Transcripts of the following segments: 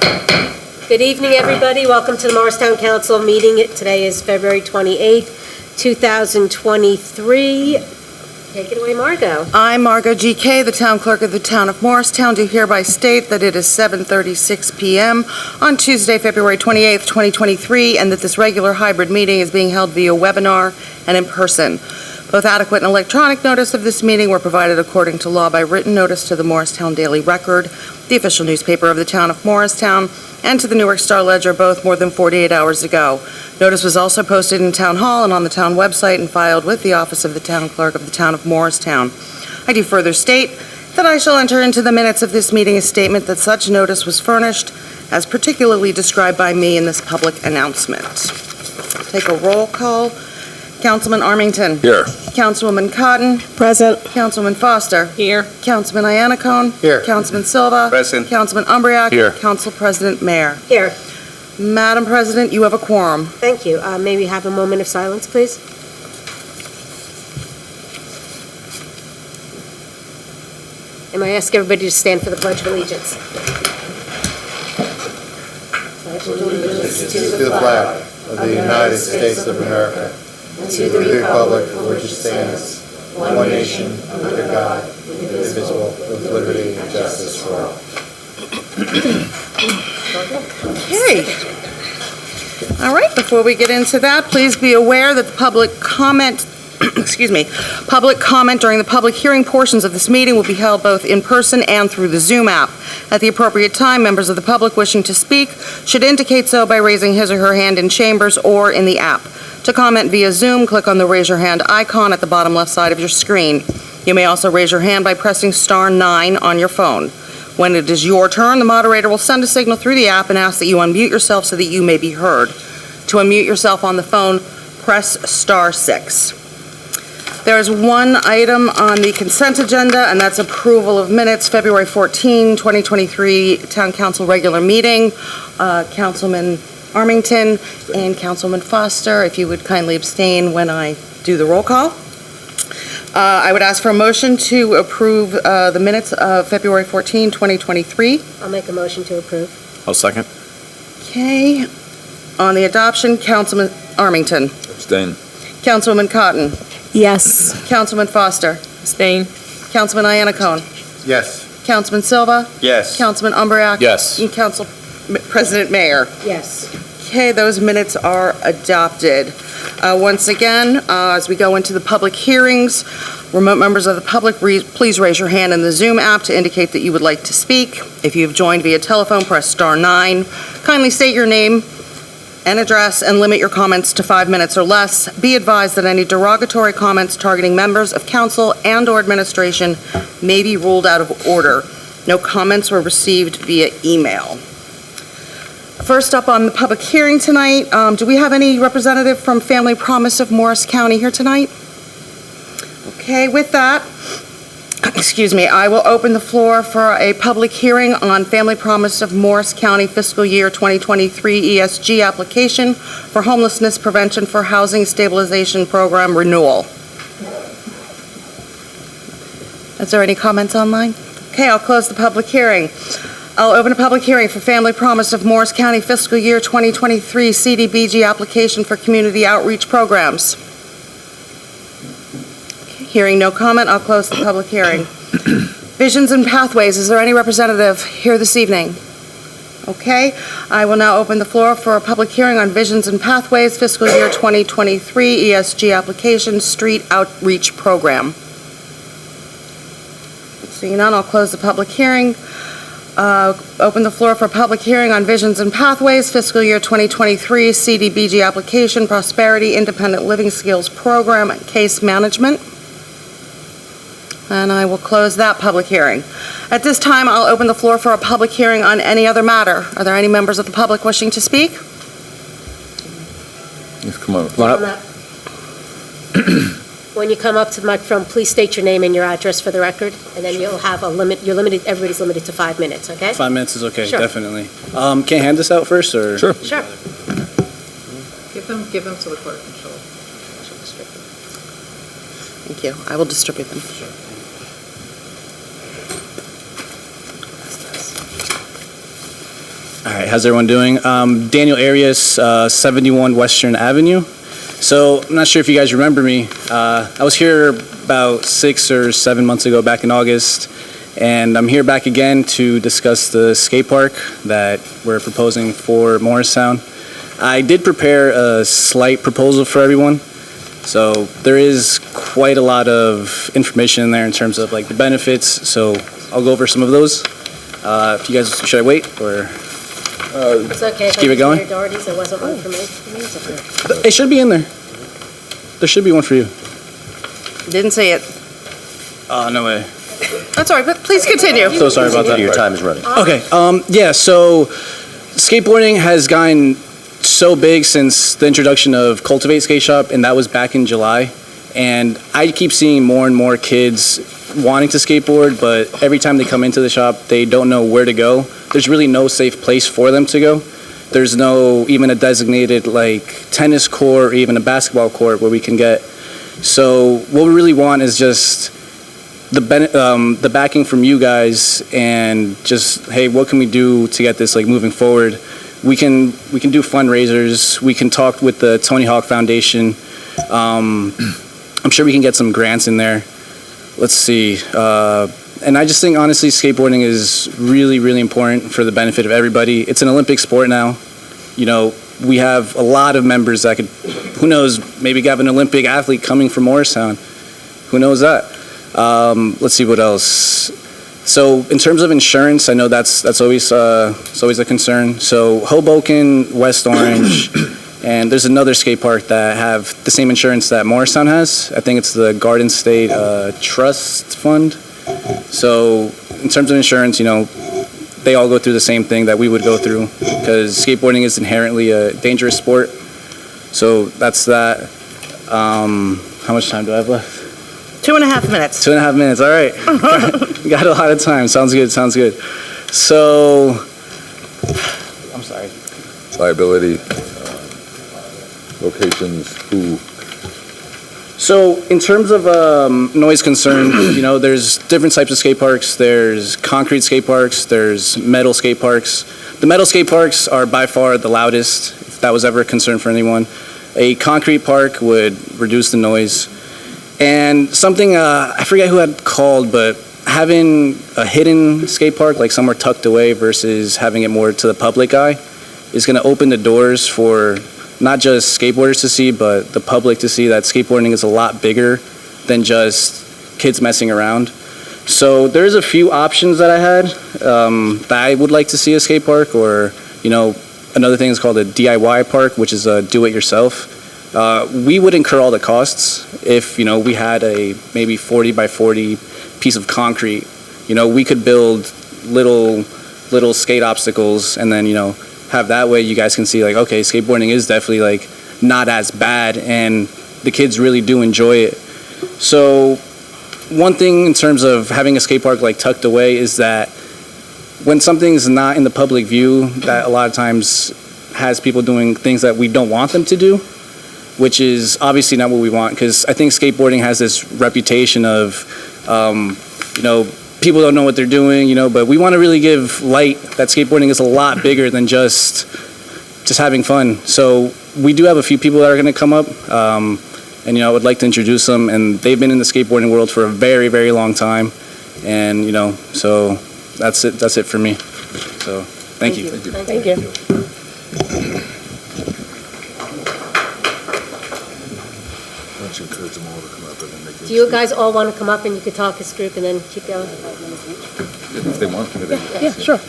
Good evening, everybody. Welcome to the Morristown Council meeting. Today is February 28th, 2023. Take it away, Margot. I, Margot GK, the Town Clerk of the Town of Morristown, do hereby state that it is 7:36 p.m. on Tuesday, February 28th, 2023, and that this regular hybrid meeting is being held via webinar and in person. Both adequate and electronic notice of this meeting were provided according to law by written notice to the Morristown Daily Record, the official newspaper of the Town of Morristown, and to the Newark Star-Ledger, both more than 48 hours ago. Notice was also posted in Town Hall and on the town website and filed with the office of the Town Clerk of the Town of Morristown. I do further state that I shall enter into the minutes of this meeting a statement that such notice was furnished as particularly described by me in this public announcement. Take a roll call. Councilman Armington. Here. Councilwoman Cotton. Present. Councilman Foster. Here. Councilman Iannacone. Here. Councilman Silva. Present. Councilman Umbriac. Here. Council President Mayer. Here. Madam President, you have a quorum. Thank you. May we have a moment of silence, please? And I ask everybody to stand for the Pledge of Allegiance. Pledge allegiance To the flag of the United States of America, and to the republic for which it stands, one nation, under God, indivisible, with liberty and justice for all. Okay. All right, before we get into that, please be aware that the public comment, public comment during the public hearing portions of this meeting will be held both in person and through the Zoom app. At the appropriate time, members of the public wishing to speak should indicate so by raising his or her hand in chambers or in the app. To comment via Zoom, click on the raise your hand icon at the bottom left side of your screen. You may also raise your hand by pressing *9 on your phone. When it is your turn, the moderator will send a signal through the app and ask that you unmute yourself so that you may be heard. To unmute yourself on the phone, press *6. There is one item on the consent agenda, and that's approval of minutes, February 14, 2023, Town Council regular meeting. Councilman Armington and Councilman Foster, if you would kindly abstain when I do the roll call. I would ask for a motion to approve the minutes of February 14, 2023. I'll make a motion to approve. I'll second. Okay. On the adoption, Councilman Armington. Abstain. Councilwoman Cotton. Yes. Councilman Foster. Abstain. Councilman Iannacone. Yes. Councilman Silva. Yes. Councilman Umbriac. Yes. And Council President Mayer. Yes. Okay, those minutes are adopted. Once again, as we go into the public hearings, remote members of the public, please raise your hand in the Zoom app to indicate that you would like to speak. If you've joined via telephone, press *9. Kindly state your name and address and limit your comments to 5 minutes or less. Be advised that any derogatory comments targeting members of council and/or administration may be ruled out of order. No comments were received via email. First up on the public hearing tonight, do we have any representative from Family Promise of Morris County here tonight? Okay, with that, I will open the floor for a public hearing on Family Promise of Morris County fiscal year 2023 ESG application for homelessness prevention for housing stabilization program renewal. Is there any comments online? Okay, I'll close the public hearing. I'll open a public hearing for Family Promise of Morris County fiscal year 2023 CDBG application for community outreach programs. Okay, hearing no comment, I'll close the public hearing. Visions and Pathways, is there any representative here this evening? Okay, I will now open the floor for a public hearing on Visions and Pathways fiscal year 2023 ESG application street outreach program. Seeing none, I'll close the public hearing. Open the floor for a public hearing on Visions and Pathways fiscal year 2023 CDBG application, Prosperity Independent Living Skills Program, case management. And I will close that public hearing. At this time, I'll open the floor for a public hearing on any other matter. Are there any members of the public wishing to speak? Yes, come on up. When you come up to the microphone, please state your name and your address for the record, and then you'll have a limit. Everybody's limited to 5 minutes, okay? 5 minutes is okay, Sure. Definitely. Can I hand this out first, or? Sure. Sure. Give them to the clerk and she'll distribute them. Thank you. I will distribute them. All right, how's everyone doing? Daniel Arias, 71 Western Avenue. So I'm not sure if you guys remember me. I was here about 6 or 7 months ago, back in August, and I'm here back again to discuss the skate park that we're proposing for Morristown. I did prepare a slight proposal for everyone. So there is quite a lot of information in there in terms of like the benefits. So I'll go over some of those. If you guys, should I wait or? It's okay. If I keep it use going? Mayor Doherty's, there wasn't one for me. It should be in there. There should be one for you. Didn't say it. Oh, no way. That's all right, but please continue. So sorry about that. Your time is running. Okay, yeah, so skateboarding has gotten so big since the introduction of Cultivate Skate Shop, and that was back in July. And I keep seeing more and more kids wanting to skateboard, but every time they come into the shop, they don't know where to go. There's really no safe place for them to go. There's no even a designated like tennis court or even a basketball court where we can get. So what we really want is just the backing from you guys and just, hey, what can we do to get this like moving forward? We can do fundraisers. We can talk with the Tony Hawk Foundation. I'm sure we can get some grants in there. Let's see. And I just think, honestly, skateboarding is really, really important for the benefit of everybody. It's an Olympic sport now. You know, we have a lot of members that could, who knows, maybe have an Olympic athlete coming from Morristown. Who knows that? Let's see what else. So in terms of insurance, I know that's always it's always a concern. So Hoboken, West Orange, and there's another skate park that have the same insurance that Morristown has. I think it's the Garden State Trust Fund. So in terms of insurance, you know, they all go through the same thing that we would go through because skateboarding is inherently a dangerous sport. So that's that. How much time do I have left? 2.5 minutes. 2.5 minutes, all right. Got a lot of time. Sounds good, sounds good. So, I'm sorry. Liability, locations, who? So, in terms of noise concern, you know, there's different types of skate parks. There's concrete skate parks, there's metal skate parks. The metal skate parks are by far the loudest, if that was ever a concern for anyone. A concrete park would reduce the noise. And something, I forget who had called, but having a hidden skate park, like somewhere tucked away versus having it more to the public eye, is going to open the doors for not just skateboarders to see, but the public to see that skateboarding is a lot bigger than just kids messing around. So there's a few options that I had that I would like to see a skate park, or, you know, another thing is called a DIY park, which is a do-it-yourself. We would incur all the costs if, you know, we had a maybe 40 by 40 piece of concrete. You know, we could build little skate obstacles and then, you know, have that way you guys can see like, okay, skateboarding is definitely like not as bad and the kids really do enjoy it. So one thing in terms of having a skate park like tucked away is that when something's not in the public view, that a lot of times has people doing things that we don't want them to do, which is obviously not what we want, because I think skateboarding has this reputation of, you know, people don't know what they're doing, you know, but we want to really give light that skateboarding is a lot bigger than just having fun. So we do have a few people that are going to come up, and, you know, I would like to introduce them, and they've been in the skateboarding world for a very, very long time, and, you know, so that's it for me. So, thank you. Thank you. Encourage them all to come up and then make Do you guys all want to come up and you could talk as a group and then keep going? if they want to. Yeah, sure.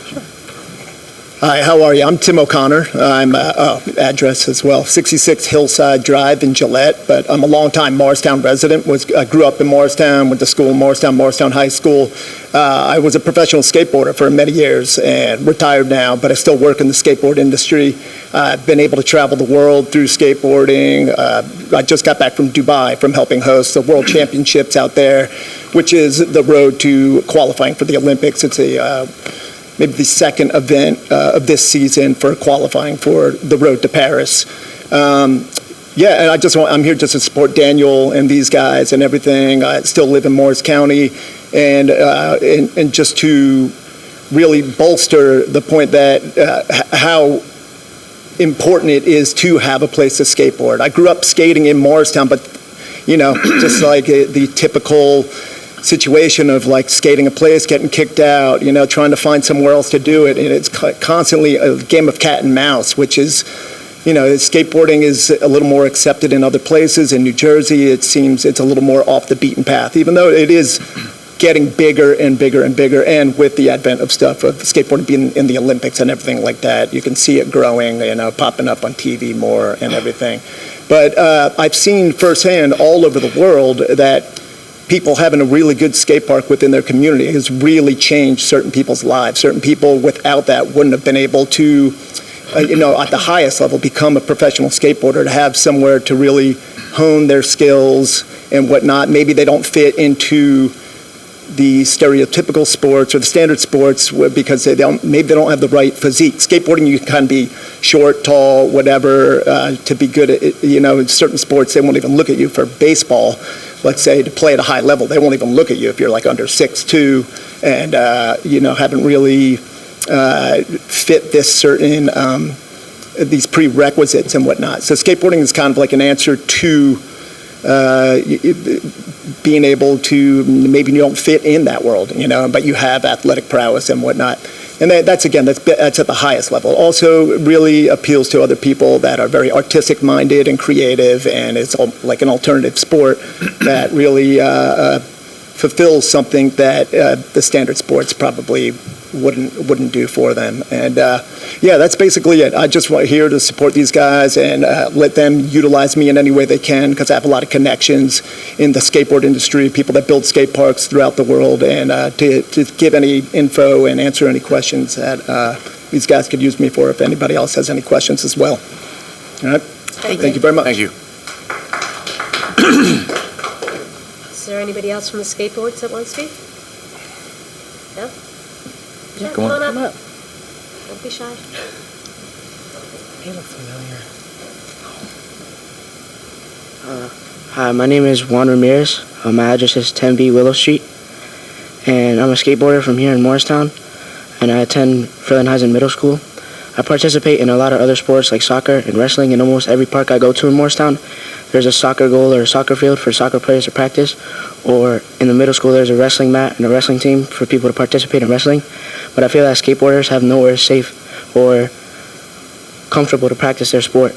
Hi, how are you? I'm Tim O'Connor. I'm address as well, 66 Hillside Drive in Gillette, but I'm a longtime Morristown resident. I grew up in Morristown, went to school in Morristown High School. I was a professional skateboarder for many years and retired now, but I still work in the skateboard industry. I've been able to travel the world through skateboarding. I just got back from Dubai from helping host the World Championships out there, which is the road to qualifying for the Olympics. It's maybe the second event of this season for qualifying for the road to Paris. Yeah, and I'm here just to support Daniel and these guys and everything. I still live in Morris County, and just to really bolster the point that how important it is to have a place to skateboard. I grew up skating in Morristown, but, just like the typical situation of like skating a place, getting kicked out, trying to find somewhere else to do it. And it's constantly a game of cat and mouse, which is, skateboarding is a little more accepted in other places. In New Jersey, it seems it's a little more off the beaten path, even though it is getting bigger and bigger and bigger. And with the advent of stuff of skateboarding being in the Olympics and everything like that, you can see it growing, popping up on TV more and everything. But I've seen firsthand all over the world that people having a really good skate park within their community has really changed certain people's lives. Certain people without that wouldn't have been able to, at the highest level, become a professional skateboarder, to have somewhere to really hone their skills and whatnot. Maybe they don't fit into the stereotypical sports or the standard sports because maybe they don't have the right physique. Skateboarding, you can kind of be short, tall, whatever, to be good at it. In certain sports, they won't even look at you. For baseball, let's say, to play at a high level, they won't even look at you if you're like under 6'2", and haven't really fit this certain these prerequisites and whatnot. So skateboarding is kind of like an answer to being able to, maybe you don't fit in that world, but you have athletic prowess and whatnot. And that's at the highest level. Also really appeals to other people that are very artistic minded and creative, and it's like an alternative sport that really fulfills something that the standard sports probably wouldn't do for them. And that's basically it. I just want here to support these guys and let them utilize me in any way they can, because I have a lot of connections in the skateboard industry, people that build skate parks throughout the world, and to give any info and answer any questions that these guys could use me for if anybody else has any questions as well. All right. Thank you very much. Thank you. Is there anybody else from the skateboards that wants to speak? No? Yeah, Come on. up. Don't be shy. Hi, my name is Juan Ramirez. My address is 10B Willow Street, and I'm a skateboarder from here in Morristown, and I attend Frelinghuysen Middle School. I participate in a lot of other sports like soccer and wrestling. In almost every park I go to in Morristown, there's a soccer goal or a soccer field for soccer players to practice, or in the middle school there's a wrestling mat and a wrestling team for people to participate in wrestling. But I feel that skateboarders have nowhere safe or comfortable to practice their sport.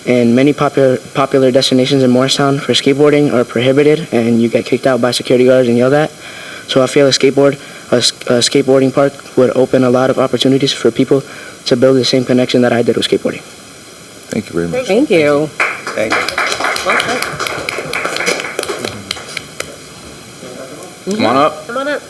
And many popular destinations in Morristown for skateboarding are prohibited, and you get kicked out by security guards and yelled at. So I feel a skateboarding park would open a lot of opportunities for people to build the same connection that I did with skateboarding. Thank you very much. Thank you. Come on up. Come on up.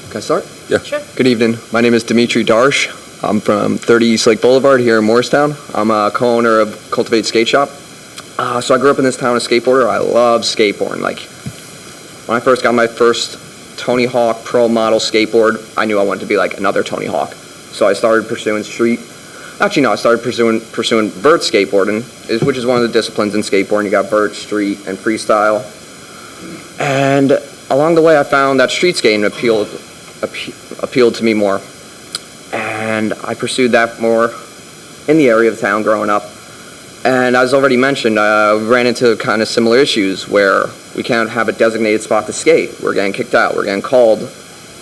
Can I start? Yeah. Sure. Good evening. My name is Dimitri Darsh. I'm from 30 East Lake Boulevard here in Morristown. I'm a co-owner of Cultivate Skate Shop. So I grew up in this town as a skateboarder. I love skateboarding. Like, when I first got my first Tony Hawk Pro model skateboard, I knew I wanted to be like another Tony Hawk. So I started pursuing I started pursuing vert skateboarding, which is one of the disciplines in skateboarding. You got vert, street, and freestyle. And along the way, I found that street skating appealed to me more. And I pursued that more in the area of the town growing up. And as already mentioned, we ran into kind of similar issues where we can't have a designated spot to skate. We're getting kicked out. We're getting called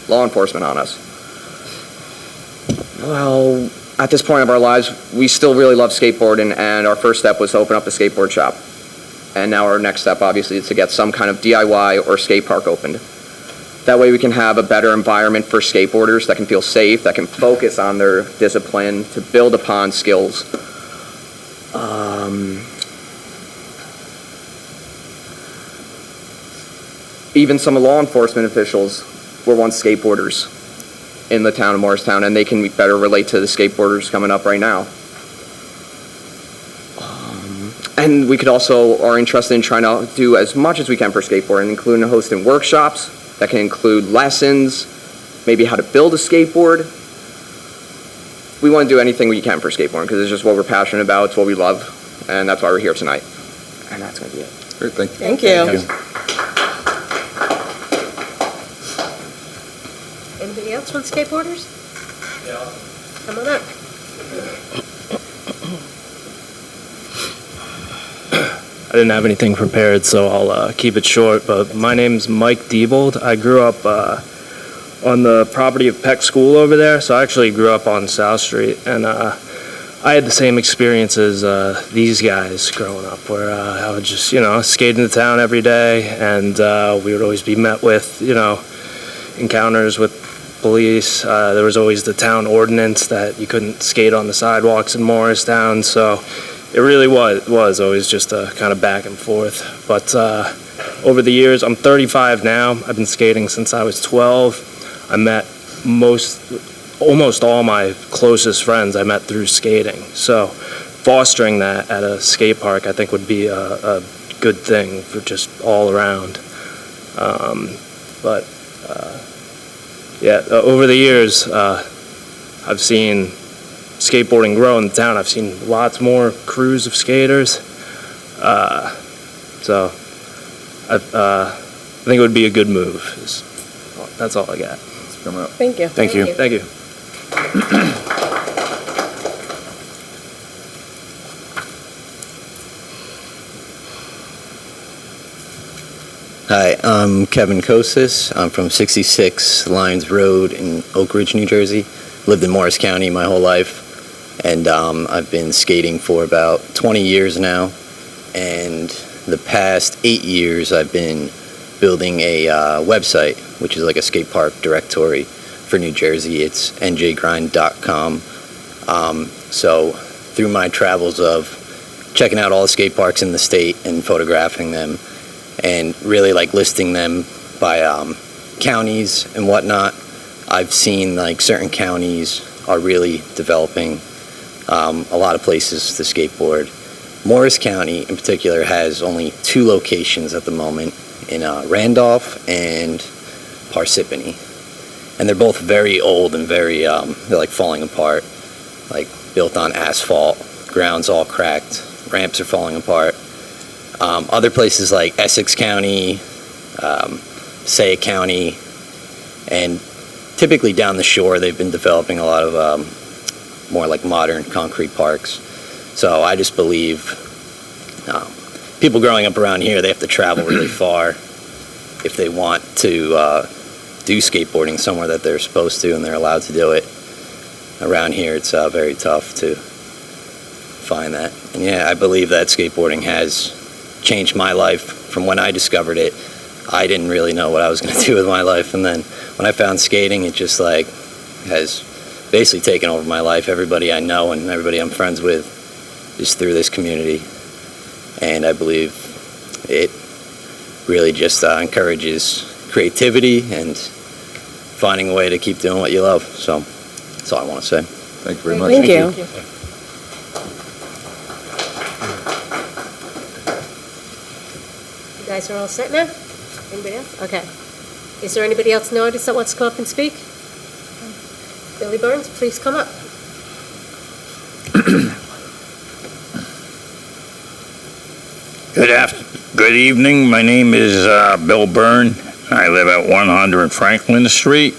law enforcement on us. Well, at this point of our lives, we still really love skateboarding, and our first step was to open up a skateboard shop. And now our next step, obviously, is to get some kind of DIY or skate park opened. That way we can have a better environment for skateboarders that can feel safe, that can focus on their discipline, to build upon skills. Even some law enforcement officials were once skateboarders in the town of Morristown, and they can better relate to the skateboarders coming up right now. And we could also are interested in trying to do as much as we can for skateboarding, including hosting workshops that can include lessons, maybe how to build a skateboard. We want to do anything we can for skateboarding because it's just what we're passionate about, it's what we love, and that's why we're here tonight. And that's going to be it. Great, thank you. Thank you. Anybody else from skateboarders? Come on up. I didn't have anything prepared, so I'll keep it short. But my name's Mike Diebold. I grew up on the property of Peck School over there, so I actually grew up on South Street, and I had the same experience as these guys growing up, where I would just, skate into town every day, and we would always be met with, encounters with police. There was always the town ordinance that you couldn't skate on the sidewalks in Morristown, so it really was always just a kind of back and forth. But over the years, I'm 35 now. I've been skating since I was 12. I met almost all my closest friends I met through skating. So fostering that at a skate park, I think, would be a good thing for just all around. Over the years, I've seen skateboarding grow in the town. I've seen lots more crews of skaters. So I think it would be a good move. That's all I got. Coming up. Thank you. Thank you. Thank you. Hi, I'm Kevin Kosis. I'm from 66 Lyons Road in Oak Ridge, New Jersey. Lived in Morris County my whole life, and I've been skating for about 20 years now. And the past 8 years, I've been building a website, which is like a skate park directory for New Jersey. It's njgrind.com. So through my travels of checking out all the skate parks in the state and photographing them, and really like listing them by counties and whatnot, I've seen like certain counties are really developing a lot of places to skateboard. Morris County in particular has only 2 locations at the moment, in Randolph and Parsippany. And they're both very old and very, they're like falling apart, like built on asphalt, ground's all cracked, ramps are falling apart. Other places like Essex County, Passaic County, and typically down the shore, they've been developing a lot of more like modern concrete parks. So I just believe people growing up around here, they have to travel really far if they want to do skateboarding somewhere that they're supposed to and they're allowed to do it. Around here, it's very tough to find that. And yeah, I believe that skateboarding has changed my life. From when I discovered it, I didn't really know what I was going to do with my life, and then when I found skating, it just like has basically taken over my life. Everybody I know and everybody I'm friends with is through this community, and I believe it really just encourages creativity and finding a way to keep doing what you love. So that's all I want to say. Thank you very much. Thank you. You guys are all set now? Anybody else? Okay. Is there anybody else in the audience that wants to come up and speak? Billy Burns, please come up. Good evening. My name is Bill Byrne. I live at 100 Franklin Street,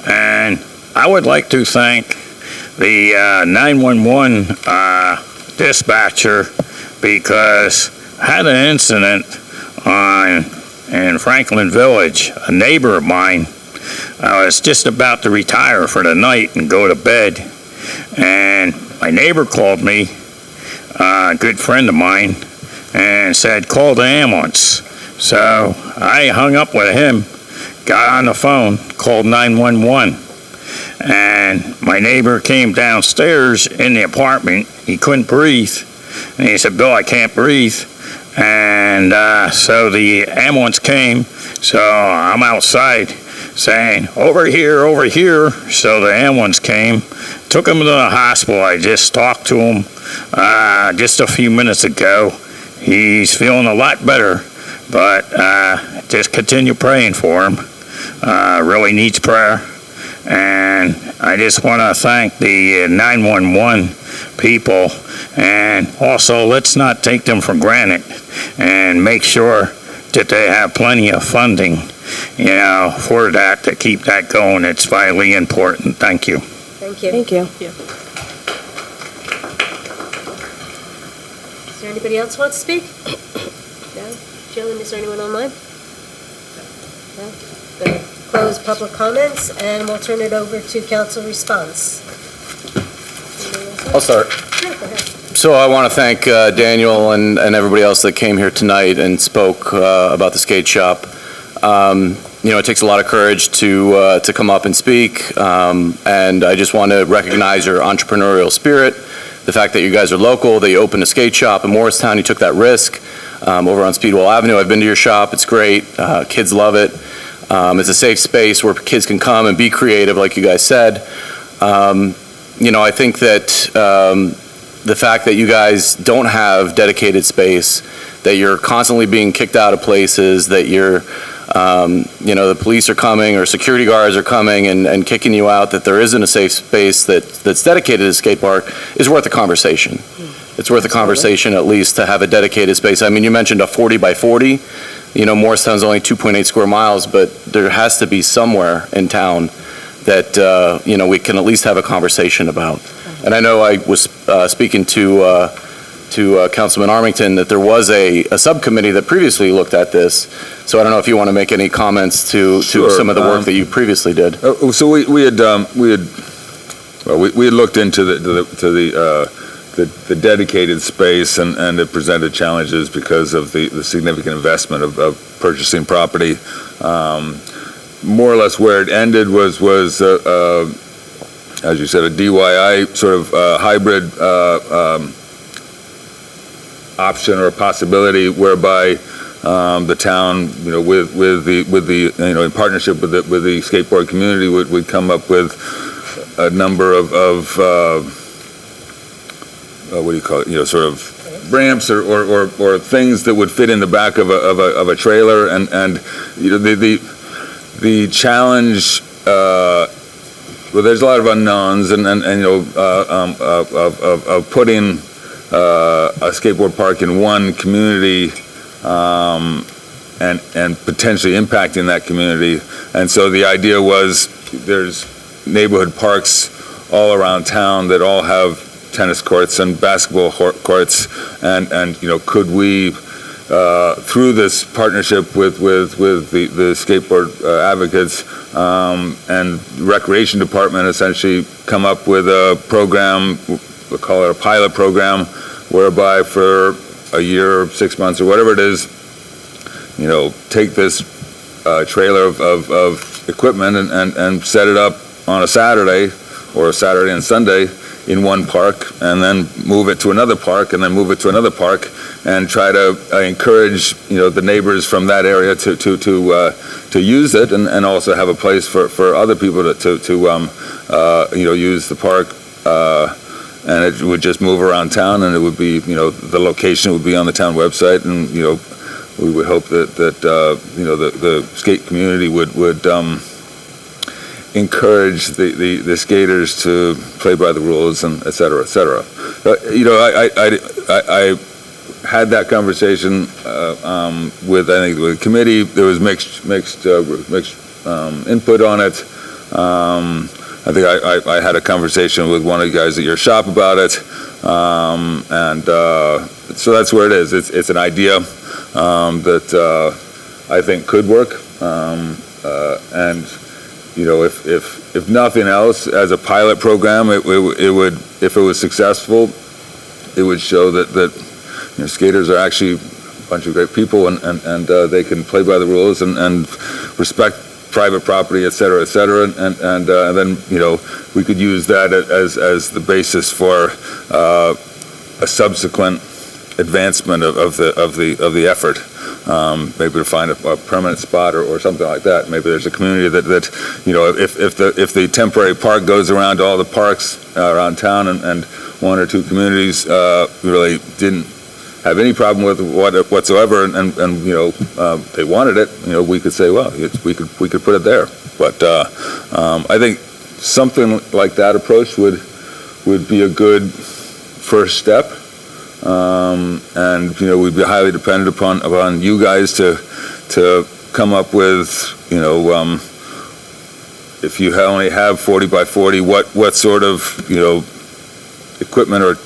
and I would like to thank the 911 dispatcher, because I had an incident in Franklin Village. A neighbor of mine, I was just about to retire for the night and go to bed, and my neighbor called me, a good friend of mine, and said, call the ambulance. So I hung up with him, got on the phone, called 911, and my neighbor came downstairs in the apartment. He couldn't breathe, and he said, Bill, I can't breathe. And so the ambulance came, so I'm outside saying, over here, over here. So the ambulance came, took him to the hospital. I just talked to him just a few minutes ago. He's feeling a lot better, but just continue praying for him. Really needs prayer. And I just want to thank the 911 people, and also let's not take them for granted, and make sure that they have plenty of funding for that, to keep that going. It's vitally important. Thank you. Thank you. Thank you. Is there anybody else who wants to speak? No? Jillian, is there anyone online? No? Then close public comments, and we'll turn it over to council response. I'll start. Sure, go ahead. So I want to thank Daniel and everybody else that came here tonight and spoke about the skate shop. It takes a lot of courage to come up and speak, and I just want to recognize your entrepreneurial spirit, the fact that you guys are local, that you opened a skate shop in Morristown, you took that risk over on Speedwell Avenue. I've been to your shop, it's great, kids love it. It's a safe space where kids can come and be creative, like you guys said. I think that the fact that you guys don't have dedicated space, that you're constantly being kicked out of places, that you're, the police are coming or security guards are coming and kicking you out, that there isn't a safe space that's dedicated to skate park is worth a conversation. It's worth a conversation at least to have a dedicated space. I mean, you mentioned a 40 by 40. Morristown's only 2.8 square miles, but there has to be somewhere in town that, we can at least have a conversation about. And I know I was speaking to Councilman Armington that there was a subcommittee that previously looked at this. So I don't know if you want to make any comments to some of the work that you previously did. So we had looked into the dedicated space, and it presented challenges because of the significant investment of purchasing property. More or less where it ended was as you said, a DIY sort of hybrid option or a possibility whereby the town, with the in partnership with the skateboard community would come up with a number of what do you call it? Sort of ramps or things that would fit in the back of a trailer, and the challenge. Well, there's a lot of unknowns, and of putting a skateboard park in one community and potentially impacting that community. And so the idea was there's neighborhood parks all around town that all have tennis courts and basketball courts, and could we through this partnership with the skateboard advocates and recreation department essentially come up with a program, we'll call it a pilot program, whereby for a year, 6 months, or whatever it is, take this trailer of equipment and set it up on a Saturday or a Saturday and Sunday in one park, and then move it to another park, and then move it to another park, and try to encourage the neighbors from that area to use it, and also have a place for other people to use the park, and it would just move around town, and it would be the location would be on the town website, and we would hope that the skate community would encourage the skaters to play by the rules, and et cetera, et cetera. I had that conversation with, I think, the committee. There was mixed input on it. I think I had a conversation with one of the guys at your shop about it, and so that's where it is. It's an idea that I think could work, and if nothing else, as a pilot program, it would, if it was successful, it would show that skaters are actually a bunch of great people, and they can play by the rules and respect private property, et cetera, and then we could use that as the basis for a subsequent advancement of the effort. Maybe to find a permanent spot or something like that. Maybe there's a community that if the temporary park goes around to all the parks around town, and one or two communities really didn't have any problem with whatsoever, and they wanted it, we could say, well, we could put it there. But I think something like that approach would be a good first step. And we'd be highly dependent upon you guys to come up with you know, if you only have 40 by 40, what sort of, you know, equipment or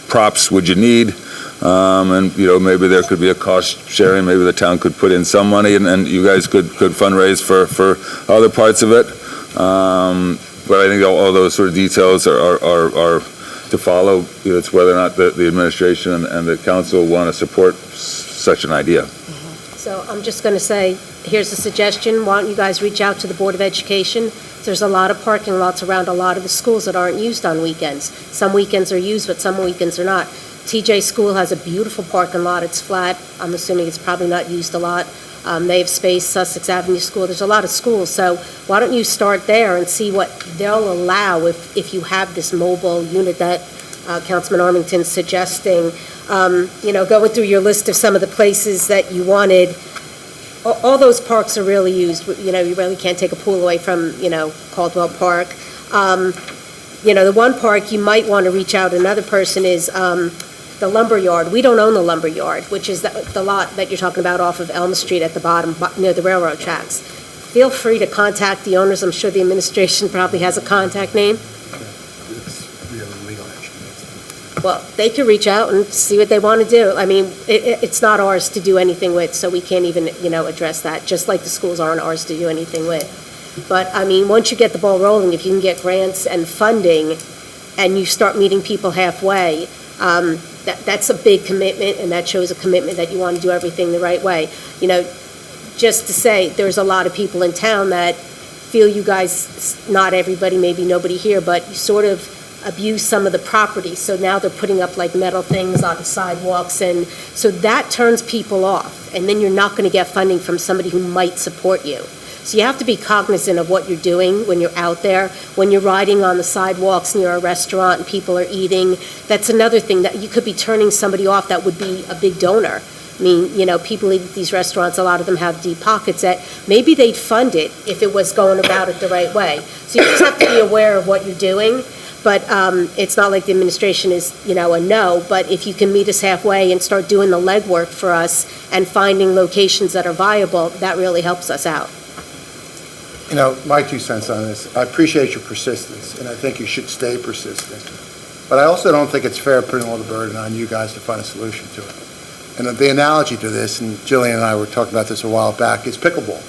props would you need? And, you know, maybe there could be a cost sharing, maybe the town could put in some money and you guys could fundraise for other parts of it. But I think all those sort of details are to follow. You know, it's whether or not the administration and the council want to support such an idea. So I'm just going to say, here's a suggestion. Why don't you guys reach out to the Board of Education? There's a lot of parking lots around a lot of the schools that aren't used on weekends. Some weekends are used, but some weekends are not. TJ School has a beautiful parking lot. It's flat. I'm assuming it's probably not used a lot. They have space, Sussex Avenue School. There's a lot of schools. So why don't you start there and see what they'll allow if you have this mobile unit that Councilman Armington's suggesting. You know, going through your list of some of the places that you wanted, all those parks are really used. You know, you really can't take a pool away from, you know, Caldwell Park. You know, the one park you might want to reach out, another person is the lumber yard. We don't own the lumber yard, which is the lot that you're talking about off of Elm Street at the bottom, near the railroad tracks. Feel free to contact the owners. I'm sure the administration probably has a contact name. Well, they could reach out and see what they want to do. I mean, it's not ours to do anything with, so we can't even, you know, address that, just like the schools aren't ours to do anything with. But, I mean, once you get the ball rolling, if you can get grants and funding and you start meeting people halfway, that's a big commitment, and that shows a commitment that you want to do everything the right way. You know, just to say, there's a lot of people in town that feel you guys, not everybody, maybe nobody here, but you sort of abuse some of the property. So now they're putting up like metal things on the sidewalks, and so that turns people off. And then you're not going to get funding from somebody who might support you. So you have to be cognizant of what you're doing when you're out there. When you're riding on the sidewalks near a restaurant and people are eating, that's another thing that you could be turning somebody off that would be a big donor. I mean, you know, people eat at these restaurants, a lot of them have deep pockets, that maybe they'd fund it if it was going about it the right way. So you just have to be aware of what you're doing. But it's not like the administration is, you know, a no, but if you can meet us halfway and start doing the legwork for us and finding locations that are viable, that really helps us out. You know, my 2 cents on this, I appreciate your persistence, and I think you should stay persistent. But I also don't think it's fair putting all the burden on you guys to find a solution to it. And the analogy to this, and Jillian and I were talking about this a while back, is pickleball.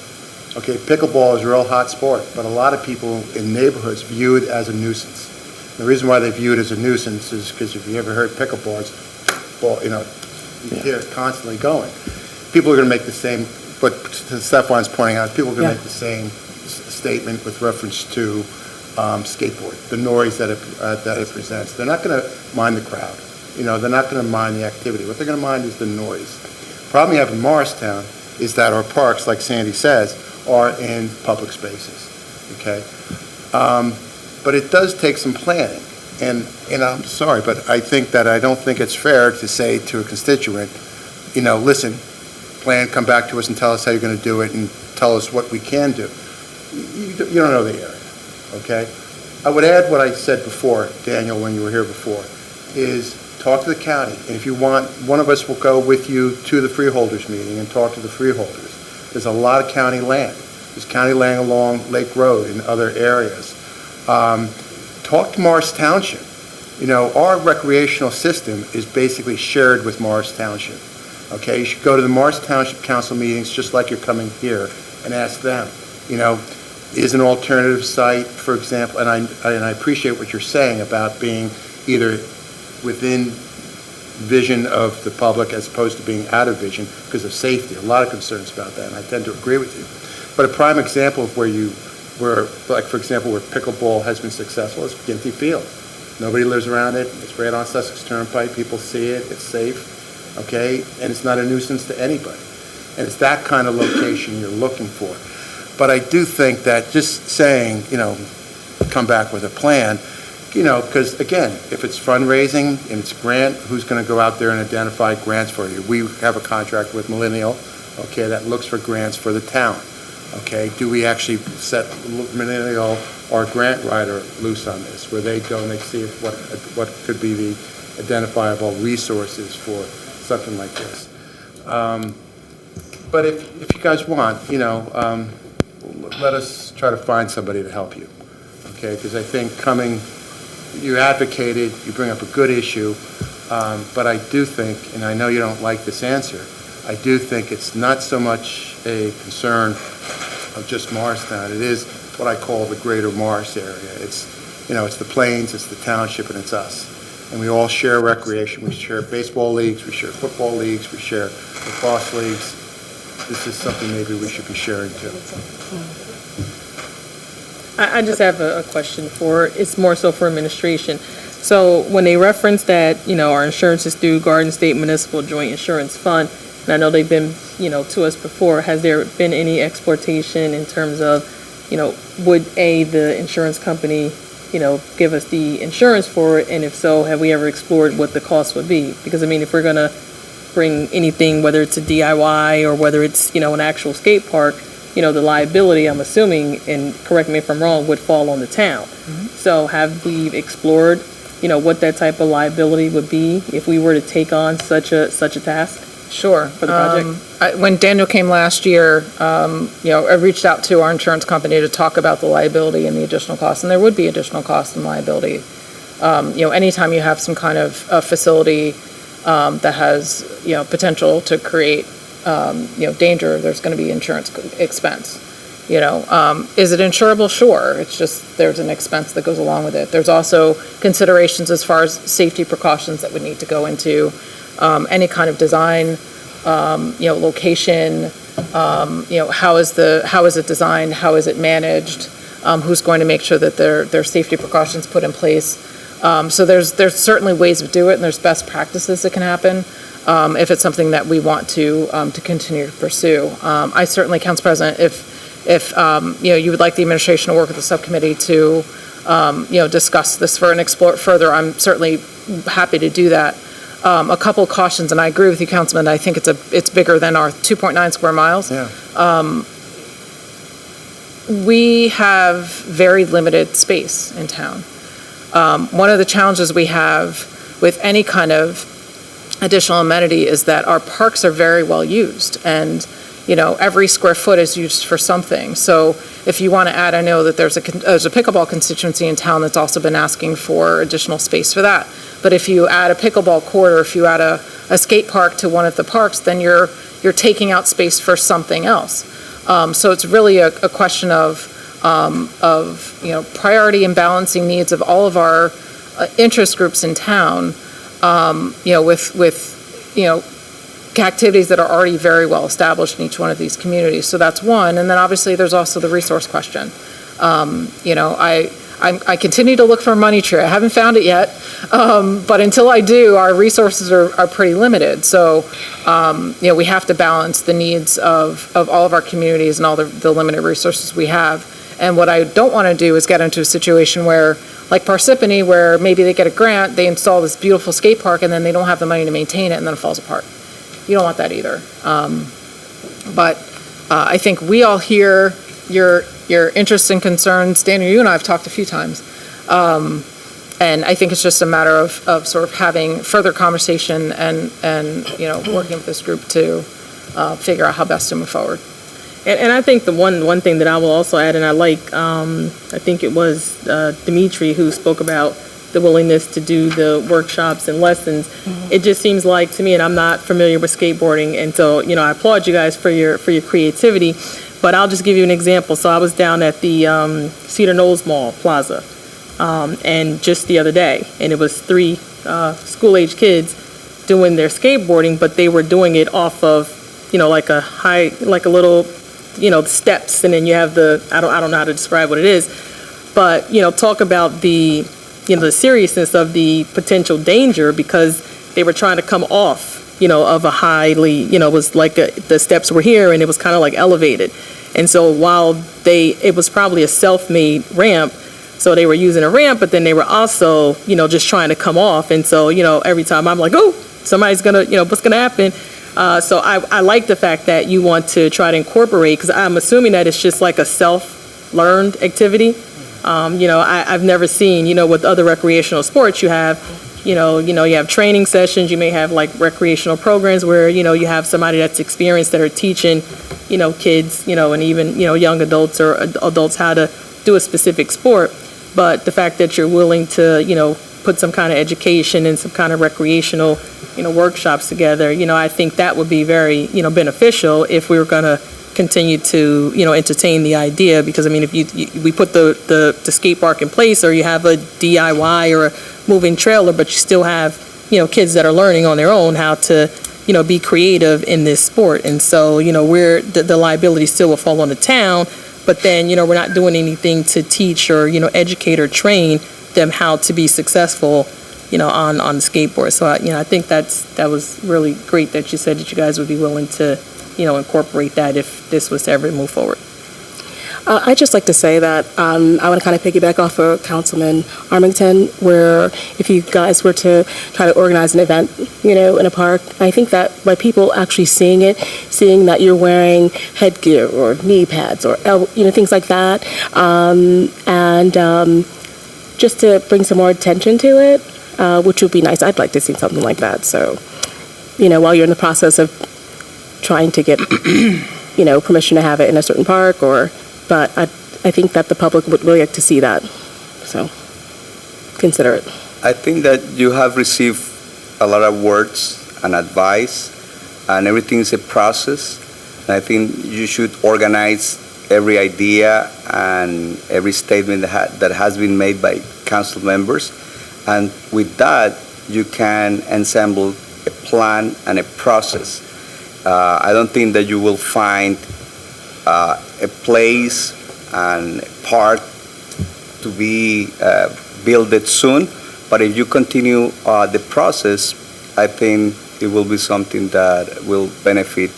Okay, pickleball is a real hot sport, but a lot of people in neighborhoods view it as a nuisance. The reason why they view it as a nuisance is because if you ever heard pickleballs, you know, you hear it constantly going. People are going to make the same, but Stefan's pointing out, people are going to make the same statement with reference to skateboard, the noise that it presents. They're not going to mind the crowd. You know, they're not going to mind the activity. What they're going to mind is the noise. The problem you have in Morristown is that our parks, like Sandy says, are in public spaces, okay? But it does take some planning. And I'm sorry, but I don't think it's fair to say to a constituent, you know, listen, plan, come back to us and tell us how you're going to do it and tell us what we can do. You don't know the area, okay? I would add what I said before, Daniel, when you were here before, is talk to the county. And if you want, one of us will go with you to the freeholders meeting and talk to the freeholders. There's a lot of county land. There's county land along Lake Road and other areas. Talk to Morris Township. You know, our recreational system is basically shared with Morris Township. Okay, you should go to the Morris Township Council meetings just like you're coming here and ask them, you know, is an alternative site, for example, and I appreciate what you're saying about being either within vision of the public as opposed to being out of vision because of safety. A lot of concerns about that, and I tend to agree with you. But a prime example of like, for example, where pickleball has been successful is Ginty Field. Nobody lives around it. It's right on Sussex Turnpike. People see it. It's safe, okay? And it's not a nuisance to anybody. And it's that kind of location you're looking for. But I do think that just saying, you know, come back with a plan, you know, because, again, if it's fundraising and it's grant, who's going to go out there and identify grants for you? We have a contract with Millennial, okay, that looks for grants for the town. Okay, do we actually set Millennial or grant writer loose on this, where they go and they see what could be the identifiable resources for something like this? But if you guys want, you know, let us try to find somebody to help you, okay? Because I think you advocated, you bring up a good issue, but I do think, and I know you don't like this answer, I do think it's not so much a concern of just Morristown. It is what I call the greater Morris area. It's the Plains, it's the township, and it's us. And we all share recreation. We share baseball leagues, we share football leagues, we share lacrosse leagues. This is something maybe we should be sharing too. I just have a question it's more so for administration. So when they reference that, our insurance is through Garden State Municipal Joint Insurance Fund, and I know they've been, to us before, has there been any exploitation in terms of, would the insurance company, give us the insurance for it? And if so, have we ever explored what the cost would be? Because, if we're going to bring anything, whether it's a DIY or whether it's, an actual skate park, the liability, I'm assuming, and correct me if I'm wrong, would fall on the town. So have we explored, what that type of liability would be if we were to take on such a task? Sure. For the project? When Daniel came last year, I reached out to our insurance company to talk about the liability and the additional costs, and there would be additional costs and liability. Anytime you have some kind of a facility that has, potential to create, danger, there's going to be insurance expense. Is it insurable? Sure. It's just there's an expense that goes along with it. There's also considerations as far as safety precautions that would need to go into any kind of design, location, how is it designed, how is it managed, who's going to make sure that there are safety precautions put in place. So there's certainly ways to do it, and there's best practices that can happen if it's something that we want to continue to pursue. I certainly, Council President, if you would like the administration to work with the subcommittee to discuss this and explore it further, I'm certainly happy to do that. A couple of cautions, and I agree with you, Councilman. I think it's bigger than our 2.9 square miles. Yeah. We have very limited space in town. One of the challenges we have with any kind of additional amenity is that our parks are very well used, and every square foot is used for something. So if you want to add, I know that there's a pickleball constituency in town that's also been asking for additional space for that. But if you add a pickleball court, or if you add a skate park to one of the parks, then you're taking out space for something else. So it's really a question of priority and balancing needs of all of our interest groups in town, with activities that are already very well established in each one of these communities. So that's one. And then obviously there's also the resource question. I continue to look for a money tree. I haven't found it yet, but until I do, our resources are pretty limited. So, we have to balance the needs of all of our communities and all the limited resources we have. And what I don't want to do is get into a situation where, like Parsippany, where maybe they get a grant, they install this beautiful skate park, and then they don't have the money to maintain it, and then it falls apart. You don't want that either. But I think we all hear your interests and concerns. Daniel, you and I have talked a few times. And I think it's just a matter of sort of having further conversation and working with this group to figure out how best to move forward. And I think the one thing that I will also add, and I think it was Dimitri who spoke about the willingness to do the workshops and lessons. Mm-hmm. It just seems like to me, and I'm not familiar with skateboarding, and so I applaud you guys for your creativity. But I'll just give you an example. So I was down at the Cedar Knolls Mall Plaza, and just the other day, and it was 3 school-age kids doing their skateboarding, but they were doing it off of, like a little, steps, and then you have I don't know how to describe what it is, but talk about the seriousness of the potential danger, because they were trying to come off, of a highly, it was like the steps were here and it was kind of like elevated. And so while it was probably a self-made ramp, so they were using a ramp, but then they were also, just trying to come off. And so, every time I'm like, oh, somebody's gonna, what's gonna happen? So I like the fact that you want to try to incorporate, because I'm assuming that it's just like a self-learned activity. I've never seen, with other recreational sports, you have you have training sessions, you may have like recreational programs where, you have somebody that's experienced that are teaching, kids, and even, young adults or adults how to do a specific sport. But the fact that you're willing to, put some kind of education and some kind of recreational, workshops together, I think that would be very, beneficial if we were going to continue to, entertain the idea. Because, I mean, if we put the skate park in place, or you have a DIY or a moving trailer, but you still have, kids that are learning on their own how to, be creative in this sport. And so, the liability still will fall on the town, but then, we're not doing anything to teach or, educate or train them how to be successful, on the skateboard. So, I think that was really great that you said that you guys would be willing to, incorporate that if this was to ever move forward. I'd just like to say that I want to kind of piggyback off of Councilman Armington, where if you guys were to try to organize an event, in a park, I think that by people actually seeing that you're wearing headgear or knee pads or, things like that, and just to bring some more attention to it, which would be nice. I'd like to see something like that. So, while you're in the process of trying to get, permission to have it in a certain park, but I think that the public would really like to see that. So, consider it. I think that you have received a lot of words and advice, and everything is a process. And I think you should organize every idea and every statement that has been made by council members. And with that, you can ensemble a plan and a process. I don't think that you will find a place and a park to be built soon, but if you continue the process, I think it will be something that will benefit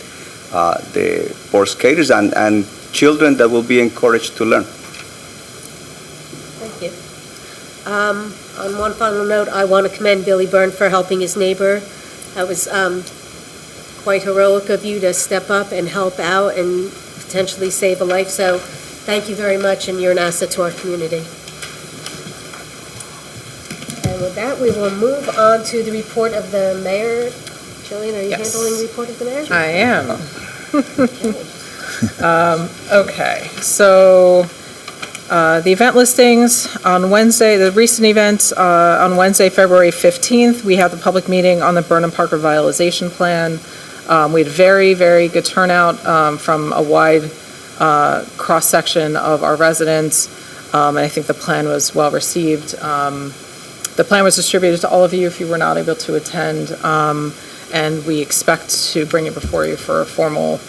the board skaters and children that will be encouraged to learn. Thank you. On one final note, I want to commend Billy Byrne for helping his neighbor. That was quite heroic of you to step up and help out and potentially save a life. So thank you very much, and you're an asset to our community. And with that, we will move on to the report of the mayor. Jillian, are you handling the report of the mayor? I am. Okay, so the event listings on Wednesday, the recent events, on Wednesday, February 15th, we had the public meeting on the Burnham Park Revitalization Plan. We had very, very good turnout from a wide cross-section of our residents, and I think the plan was well received. The plan was distributed to all of you if you were not able to attend, and we expect to bring it before you for a formal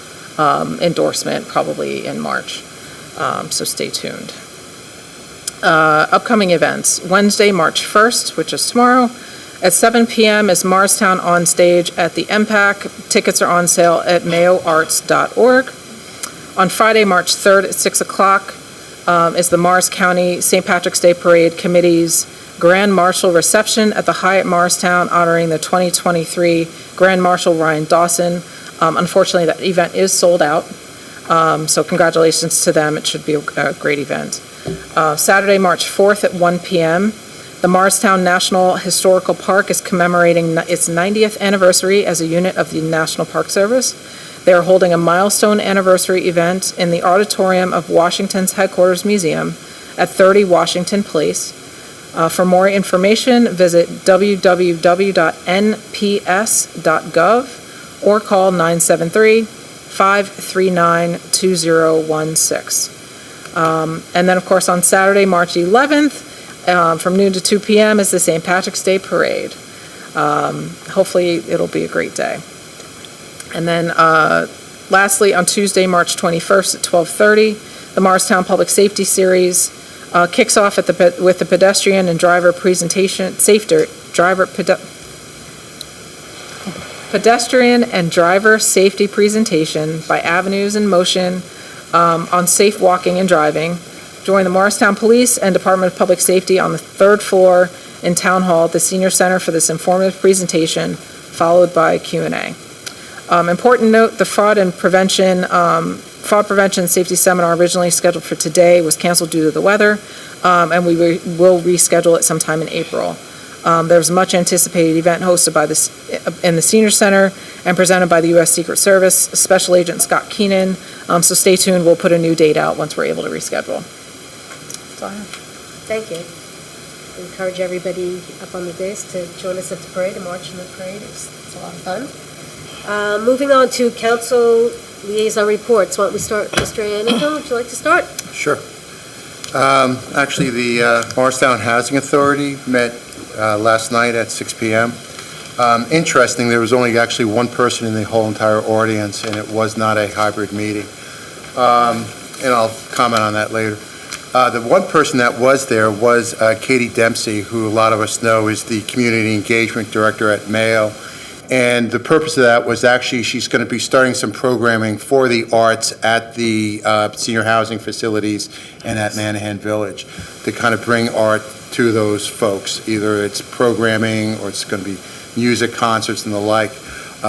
endorsement probably in March, so stay tuned. Upcoming events, Wednesday, March 1st, which is tomorrow, at 7 p.m. is Morristown on stage at the MPAC. Tickets are on sale at mayoarts.org. On Friday, March 3rd at 6 o'clock is the Morris County St. Patrick's Day Parade Committee's Grand Marshal Reception at the Hyatt Morristown honoring the 2023 Grand Marshal Ryan Dawson. Unfortunately, that event is sold out, so congratulations to them. It should be a great event. Saturday, March 4th at 1 p.m., the Morristown National Historical Park is commemorating its 90th anniversary as a unit of the National Park Service. They are holding a milestone anniversary event in the auditorium of Washington's headquarters museum at 30 Washington Place. For more information, visit www.nps.gov or call 973-539-2016. And then, of course, on Saturday, March 11th, from noon to 2 p.m. is the St. Patrick's Day Parade. Hopefully, it'll be a great day. And then, lastly, on Tuesday, March 21st at 12:30, the Morristown Public Safety Series kicks off with the pedestrian and driver pedestrian and driver safety presentation by Avenues in Motion on safe walking and driving. Join the Morristown Police and Department of Public Safety on the 3rd floor in Town Hall at the Senior Center for this informative presentation, followed by Q&A. Important note, the fraud prevention safety seminar originally scheduled for today was canceled due to the weather, and we will reschedule it sometime in April. There's a much-anticipated event hosted in the Senior Center and presented by the U.S. Secret Service, Special Agent Scott Keenan. So stay tuned. We'll put a new date out once we're able to reschedule. That's all I have. Thank you. Encourage everybody up on the dais to join us at the parade and march in the parade. It's a lot of fun. Moving on to council liaison reports. Why don't we start, Mr. Annico, would you like to start? Sure. Actually, the Morristown Housing Authority met last night at 6 p.m. Interesting, there was only actually one person in the whole entire audience, and it was not a hybrid meeting. And I'll comment on that later. The one person that was there was Katie Dempsey, who a lot of us know is the Community Engagement Director at Mayo. And the purpose of that was actually she's going to be starting some programming for the arts at the senior housing facilities and at Manahan Village to kind of bring art to those folks. Either it's programming or it's going to be music, concerts, and the like.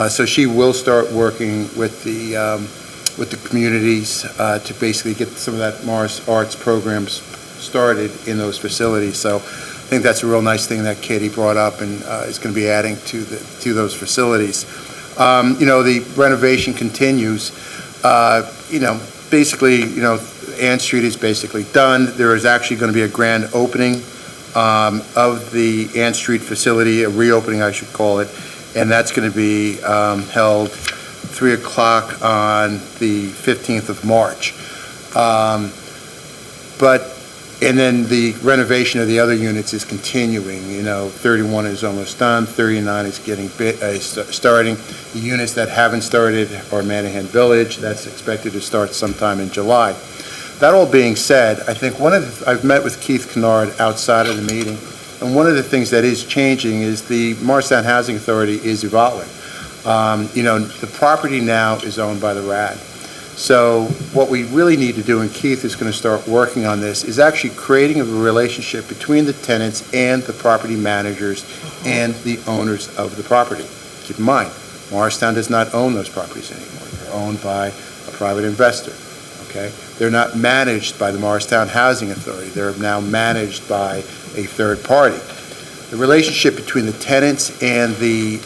So she will start working with the communities to basically get some of that Morris Arts programs started in those facilities. So I think that's a real nice thing that Katie brought up and is going to be adding to those facilities. The renovation continues. Basically, Ann Street is basically done. There is actually going to be a grand opening of the Ann Street facility, a reopening, I should call it, and that's going to be held 3 o'clock on the 15th of March. And then the renovation of the other units is continuing. 31 is almost done, 39 is getting starting. The units that haven't started are Manahan Village. That's expected to start sometime in July. That all being said, I think I've met with Keith Kennard outside of the meeting, and one of the things that is changing is the Morristown Housing Authority is evolving. The property now is owned by the RAD. So what we really need to do, and Keith is going to start working on this, is actually creating a relationship between the tenants and the property managers and the owners of the property. Keep in mind, Morristown does not own those properties anymore. They're owned by a private investor, okay? They're not managed by the Morristown Housing Authority. They're now managed by a third party. The relationship between the tenants and the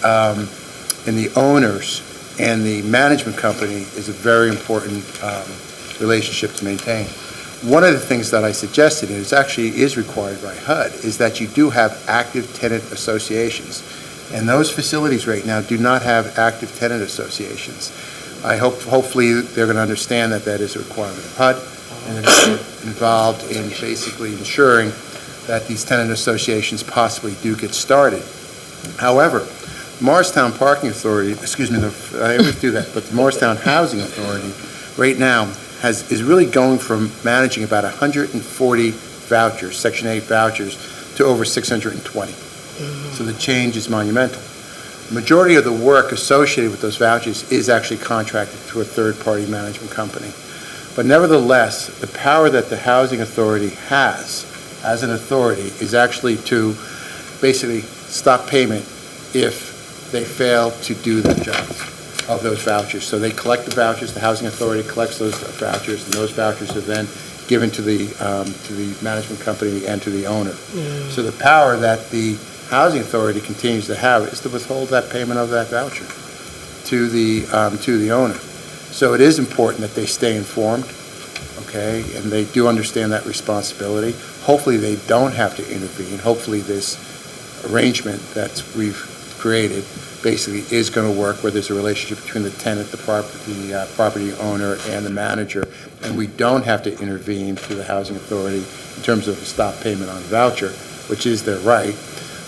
owners and the management company is a very important relationship to maintain. One of the things that I suggested, and it actually is required by HUD, is that you do have active tenant associations. And those facilities right now do not have active tenant associations. Hopefully they're going to understand that that is a requirement of HUD, and they're involved in basically ensuring that these tenant associations possibly do get started. However, Morristown Parking Authority, I always do that, but the Morristown Housing Authority right now is really going from managing about 140 vouchers, Section 8 vouchers, to over 620. So the change is monumental. The majority of the work associated with those vouchers is actually contracted to a third-party management company. But nevertheless, the power that the Housing Authority has as an authority is actually to basically stop payment if they fail to do the job of those vouchers. So they collect the vouchers, the Housing Authority collects those vouchers, and those vouchers are then given to the management company and to the owner. So the power that the Housing Authority continues to have is to withhold that payment of that voucher to the owner. So it is important that they stay informed, okay, and they do understand that responsibility. Hopefully they don't have to intervene. Hopefully this arrangement that we've created basically is going to work, where there's a relationship between the tenant, the property owner, and the manager, and we don't have to intervene through the Housing Authority in terms of a stop payment on a voucher, which is their right.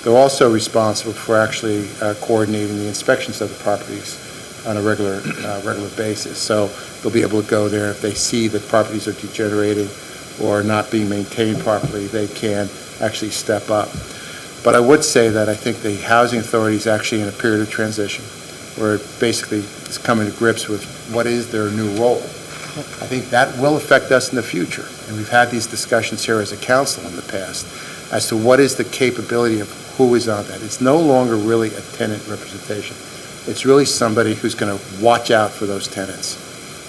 They're also responsible for actually coordinating the inspections of the properties on a regular basis. So they'll be able to go there if they see that properties are degenerating or not being maintained properly. They can actually step up. But I would say that I think the Housing Authority is actually in a period of transition where it basically is coming to grips with what is their new role. I think that will affect us in the future. And we've had these discussions here as a council in the past as to what is the capability of who is on that. It's no longer really a tenant representation. It's really somebody who's going to watch out for those tenants.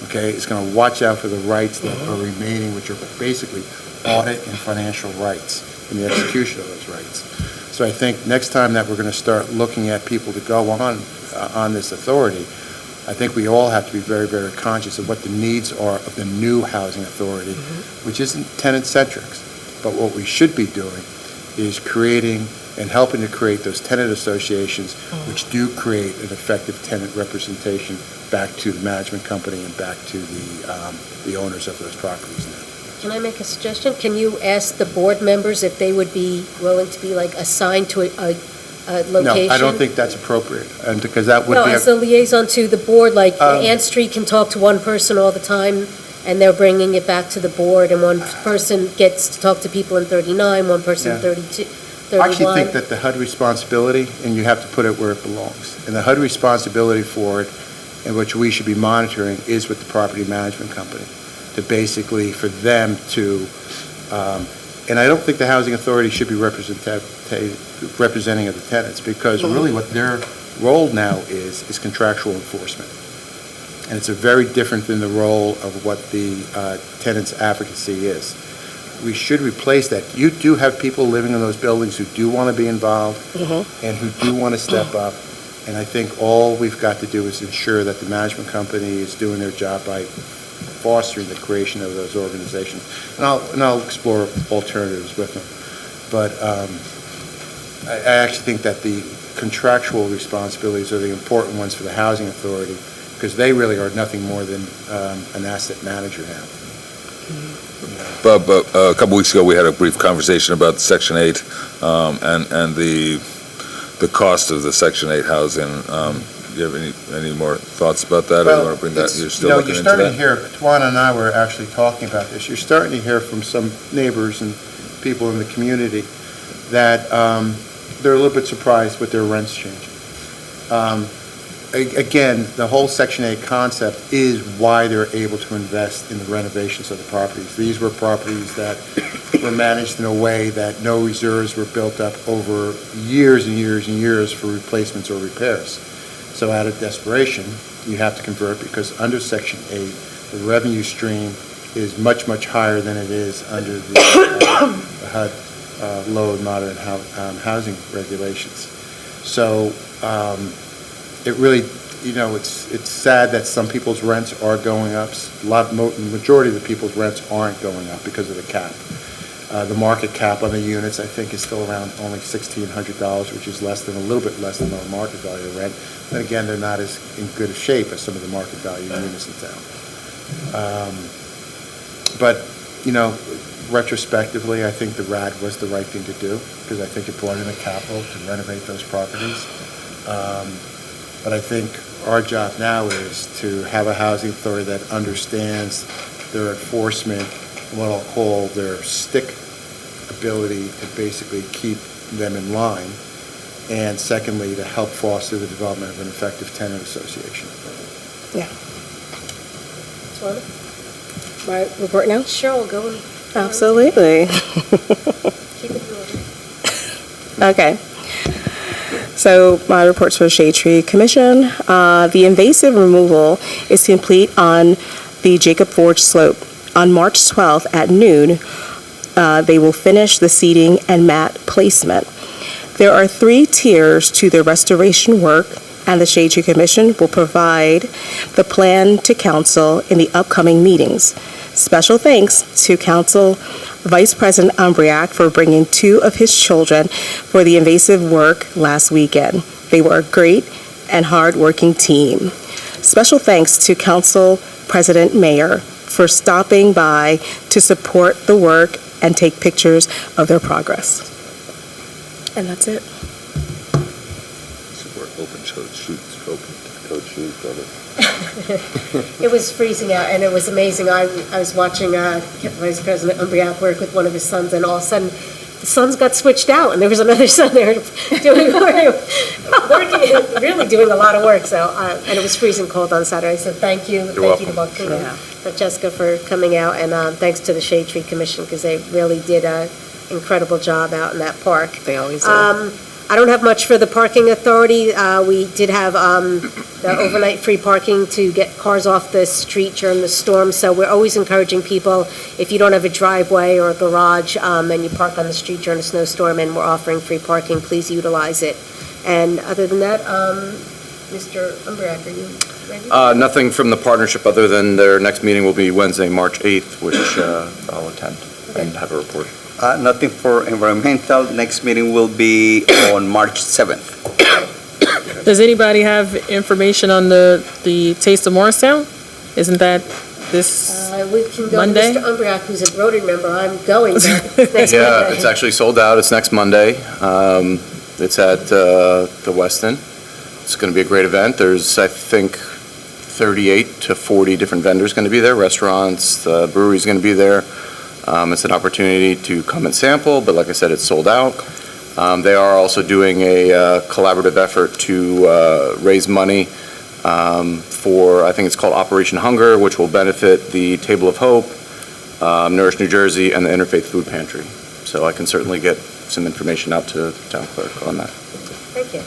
Okay? It's going to watch out for the rights that are remaining, which are basically audit and financial rights and the execution of those rights. So I think next time that we're going to start looking at people to go on this authority, I think we all have to be very, very conscious of what the needs are of the new housing authority, which isn't tenant-centric. But what we should be doing is creating and helping to create those tenant associations, which do create an effective tenant representation back to the management company and back to the owners of those properties now. Can I make a suggestion? Can you ask the board members if they would be willing to be like assigned to a location? No, I don't think that's appropriate, and because that would No, be. as a liaison to the board, like Ann Street can talk to one person all the time, and they're bringing it back to the board, and one person gets to talk to people in 39, one person in Yeah. 32, I actually 31. think that the HUD responsibility, and you have to put it where it belongs, and the HUD responsibility for it, and which we should be monitoring, is with the property management company, to basically, for them to, and I don't think the housing authority should be representing of the tenants, because really what their role now is contractual enforcement. And it's a very different than the role of what the tenants' advocacy is. We should replace that. You do have people living in those buildings who do want to be involved and who do want to step up. And I think all we've got to do is ensure that the management company is doing their job by fostering the creation of those organizations. And I'll explore alternatives with them. But I actually think that the contractual responsibilities are the important ones for the housing authority, because they really are nothing more than an asset manager now. Bob, a couple weeks ago, we had a brief conversation about Section 8 and the cost of the Section 8 housing. Do you have any more thoughts about that? Or you want to bring that? You're still looking you're into starting to that? hear, Tawana and I were actually talking about this. You're starting to hear from some neighbors and people in the community that they're a little bit surprised with their rents changing. Again, the whole Section 8 concept is why they're able to invest in the renovations of the properties. These were properties that were managed in a way that no reserves were built up over years and years and years for replacements or repairs. So out of desperation, you have to convert, because under Section 8, the revenue stream is much, much higher than it is under the HUD low and moderate housing regulations. So it really, it's sad that some people's rents are going up. The majority of the people's rents aren't going up because of the cap. The market cap on the units, I think, is still around only $1,600, which is a little bit less than the market value of rent. Then again, they're not as in good a shape as some of the market value units in town. But, retrospectively, I think the RAD was the right thing to do, because I think it brought in the capital to renovate those properties. But I think our job now is to have a housing authority that understands their enforcement, what I'll call their stick ability to basically keep them in line, and secondly, to help foster the development of an effective tenant association. Yeah. My report now? Cheryl, go and. Absolutely. Keep it moving. Okay. So my reports for the Shade Tree Commission. The invasive removal is complete on the Jacob Forge slope. On March 12th at noon, they will finish the seeding and mat placement. There are 3 tiers to the restoration work, and the Shade Tree Commission will provide the plan to council in the upcoming meetings. Special thanks to Council Vice President Umbriac for bringing 2 of his children for the invasive work last weekend. They were a great and hard-working team. Special thanks to Council President Mayer for stopping by to support the work and take pictures of their progress. And that's it. It was freezing out, and it was amazing. I was watching Vice President Umbriac work with one of his sons, and all of a sudden, the sons got switched out, and there was another son there doing working, really doing a lot of work. So, and it was freezing cold on Saturday. So, thank you to both Francesca for coming out, and thanks to the Shade Tree Commission, because they really did an incredible job out in that park. They always do. I don't have much for the parking authority. We did have the overnight free parking to get cars off the street during the storm, so we're always encouraging people, if you don't have a driveway or a garage, and you park on the street during a snowstorm and we're offering free parking, please utilize it. And other than that, Mr. Umbriak, are you ready? Nothing from the partnership other than their next meeting will be Wednesday, March 8th, which I'll attend and have a report. Nothing for environmental. Next meeting will be on March 7th. Does anybody have information on the Taste of Morristown? Isn't that this We can go Monday? to Mr. Umbriak, who's a Rotary member. I'm going next Yeah, Monday. it's actually sold out. It's next Monday. It's at the Westin. It's going to be a great event. There's, I think, 38 to 40 different vendors going to be there, restaurants, the brewery's going to be there. It's an opportunity to come and sample, but like I said, it's sold out. They are also doing a collaborative effort to raise money for, I think it's called Operation Hunger, which will benefit the Table of Hope, Nourish New Jersey, and the Interfaith Food Pantry. So I can certainly get some information out to the town clerk on that. Thank you.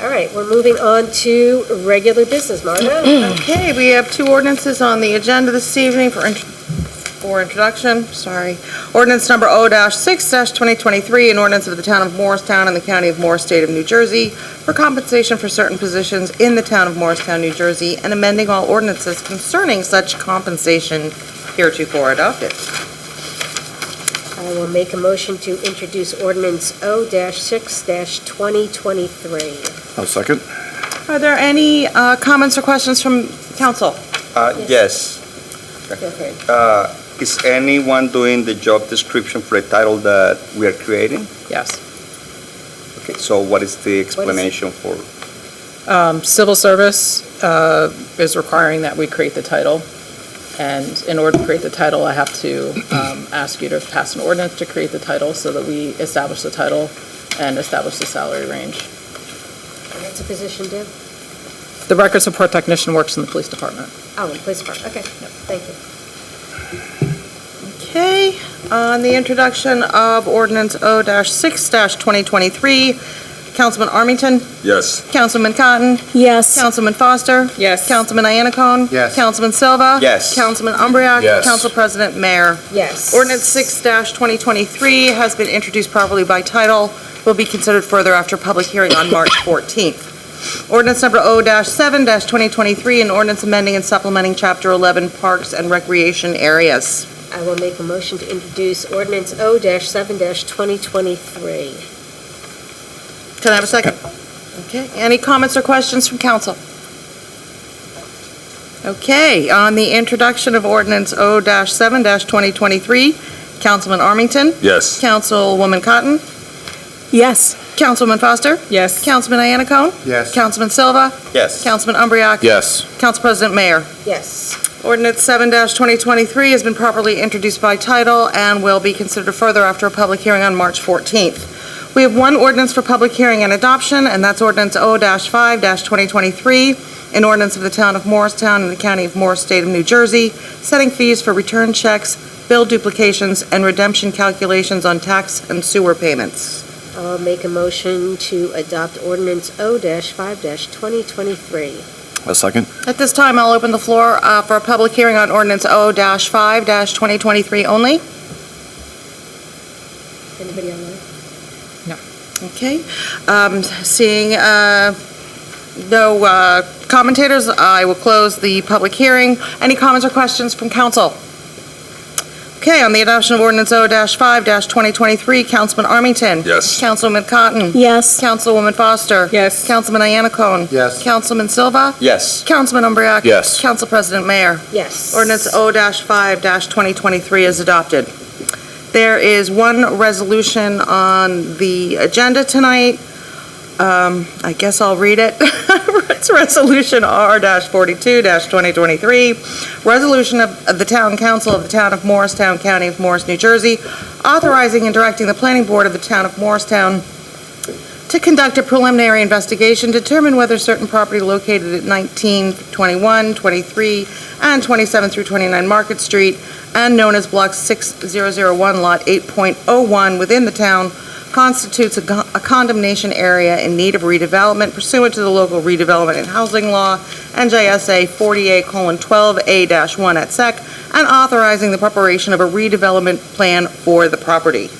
All right, we're moving on to regular business, Marta. Okay, we have two ordinances on the agenda this evening for introduction. Sorry. Ordinance number O-6-2023, an ordinance of the town of Morristown and the county of Morris, state of New Jersey, for compensation for certain positions in the town of Morristown, New Jersey, and amending all ordinances concerning such compensation heretofore adopted. I will make a motion to introduce ordinance O-6-2023. I'll second. Are there any comments or questions from council? Yes. Okay. Is anyone doing the job description for the title that we are creating? Yes. Okay, so what is the explanation for? Civil service is requiring that we create the title, and in order to create the title, I have to ask you to pass an ordinance to create the title so that we establish the title and establish the salary range. And what's the position do? The record support technician works in the police department. Oh, in the police department, okay, thank you. Okay, on the introduction of ordinance O-6-2023, Councilman Armington, Yes. Councilman Cotton, Yes. Councilman Foster, Yes. Councilman Iannacone, Yes. Councilman Silva, Yes. Councilman Umbriak, Yes. Council President Mayor. Yes. Ordinance 6-2023 has been introduced properly by title, will be considered further after public hearing on March 14th. Ordinance number O-7-2023, an ordinance amending and supplementing Chapter 11 Parks and Recreation Areas. I will make a motion to introduce ordinance O-7-2023. Can I have a second? Okay, any comments or questions from council? Okay, on the introduction of ordinance O-7-2023, Councilman Armington, Yes. Councilwoman Cotton, Yes. Councilman Foster, Yes. Councilman Iannacone, Yes. Councilman Silva, Yes. Councilman Umbriak, Yes. Council President Mayor. Yes. Ordinance 7-2023 has been properly introduced by title and will be considered further after a public hearing on March 14th. We have one ordinance for public hearing and adoption, and that's ordinance O-5-2023, an ordinance of the town of Morristown and the county of Morris, state of New Jersey, setting fees for return checks, bill duplications, and redemption calculations on tax and sewer payments. I'll make a motion to adopt ordinance O-5-2023. A second. At this time, I'll open the floor for a public hearing on ordinance O-5-2023 only. Anybody online? Okay. Seeing no commentators, I will close the public hearing. Any comments or questions from council? Okay, on the adoption of ordinance O-5-2023, Councilman Armington. Yes. Councilwoman Cotton. Yes. Councilwoman Foster. Yes. Councilman Iannacone. Yes. Councilman Silva. Yes. Councilman Umbriak. Yes. Council President Mayor. Yes. Ordinance O-5-2023 is adopted. There is one resolution on the agenda tonight. I guess I'll read it. It's Resolution R-42-2023, resolution of the Town Council of the Town of Morristown, County of Morris, New Jersey, authorizing and directing the Planning Board of the Town of Morristown to conduct a preliminary investigation, determine whether certain property located at 19, 21, 23, and 27 through 29 Market Street, and known as Block 6001, Lot 8.01, within the town, constitutes a condemnation area in need of redevelopment pursuant to the local redevelopment and housing law, NJSA 48:12A-1 et sec, and authorizing the preparation of a redevelopment plan for the property.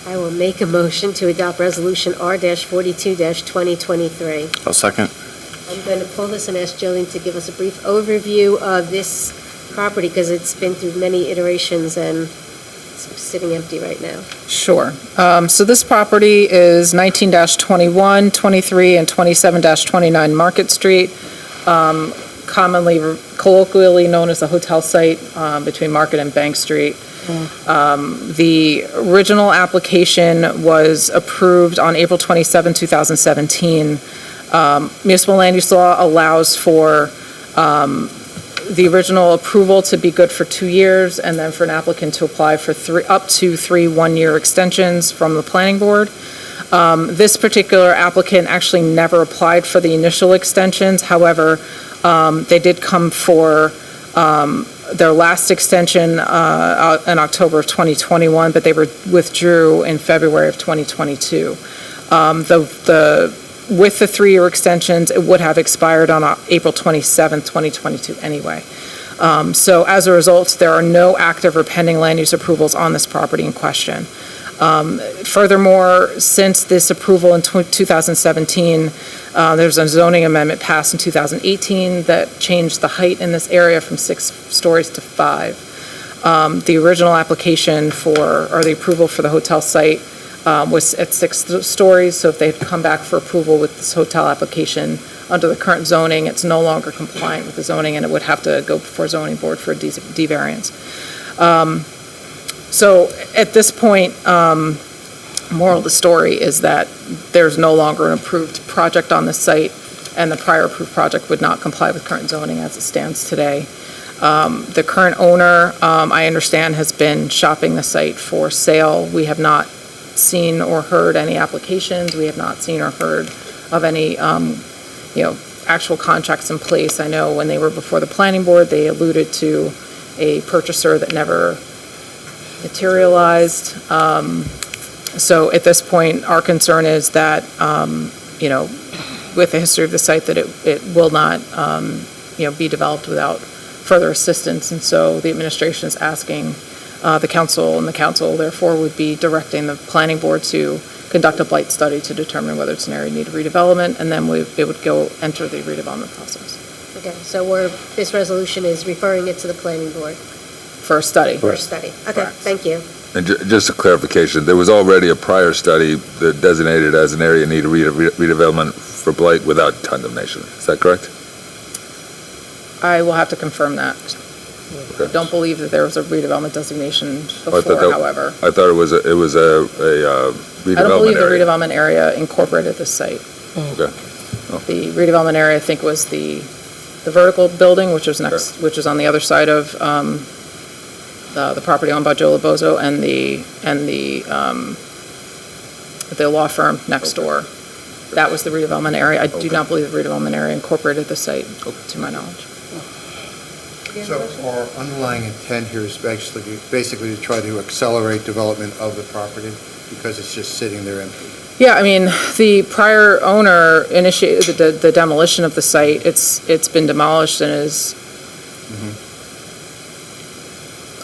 I will make a motion to adopt Resolution R-42-2023. I'll second. I'm going to pull this and ask Jolene to give us a brief overview of this property, because it's been through many iterations and it's sitting empty right now. Sure. So this property is 19-21, 23, and 27-29 Market Street, commonly, colloquially known as the hotel site between Market and Bank Street. The original application was approved on April 27, 2017. Municipal land use law allows for the original approval to be good for 2 years, and then for an applicant to apply for up to three one-year extensions from the planning board. This particular applicant actually never applied for the initial extensions. However, they did come for their last extension in October of 2021, but they withdrew in February of 2022. With the 3-year extensions, it would have expired on April 27th, 2022 anyway. So as a result, there are no active or pending land use approvals on this property in question. Furthermore, since this approval in 2017, there's a zoning amendment passed in 2018 that changed the height in this area from 6 stories to 5. The original application or the approval for the hotel site was at 6 stories, so if they had come back for approval with this hotel application under the current zoning, it's no longer compliant with the zoning, and it would have to go before zoning board for a D variance. So at this point, moral of the story is that there's no longer an approved project on the site, and the prior approved project would not comply with current zoning as it stands today. The current owner, I understand, has been shopping the site for sale. We have not seen or heard any applications. We have not seen or heard of any, actual contracts in place. I know when they were before the planning board, they alluded to a purchaser that never materialized. So at this point, our concern is that, with the history of the site, that it will not, be developed without further assistance. And so the administration is asking the council, and the council therefore would be directing the planning board to conduct a blight study to determine whether it's an area in need of redevelopment, and then it would enter the redevelopment process. Okay, so this resolution is referring it to the planning board For a study. for a study. Okay, thank you. And just a clarification, there was already a prior study that designated as an area in need of redevelopment for blight without condemnation. Is that correct? I will have to confirm that. Okay. I don't believe that there was a redevelopment designation before, however. I thought it was a redevelopment I don't believe the area. redevelopment area incorporated this site. Okay. The redevelopment area, I think, was the vertical building, which is next, which is on the other side of the property owned by Joe Lobozo, and the law firm next door. That was the redevelopment area. I do not believe the redevelopment area incorporated the site, to my knowledge. So our underlying intent here is basically to try to accelerate development of the property because it's just sitting there empty. Yeah, I mean, the prior owner initiated the demolition of the site. It's been demolished and is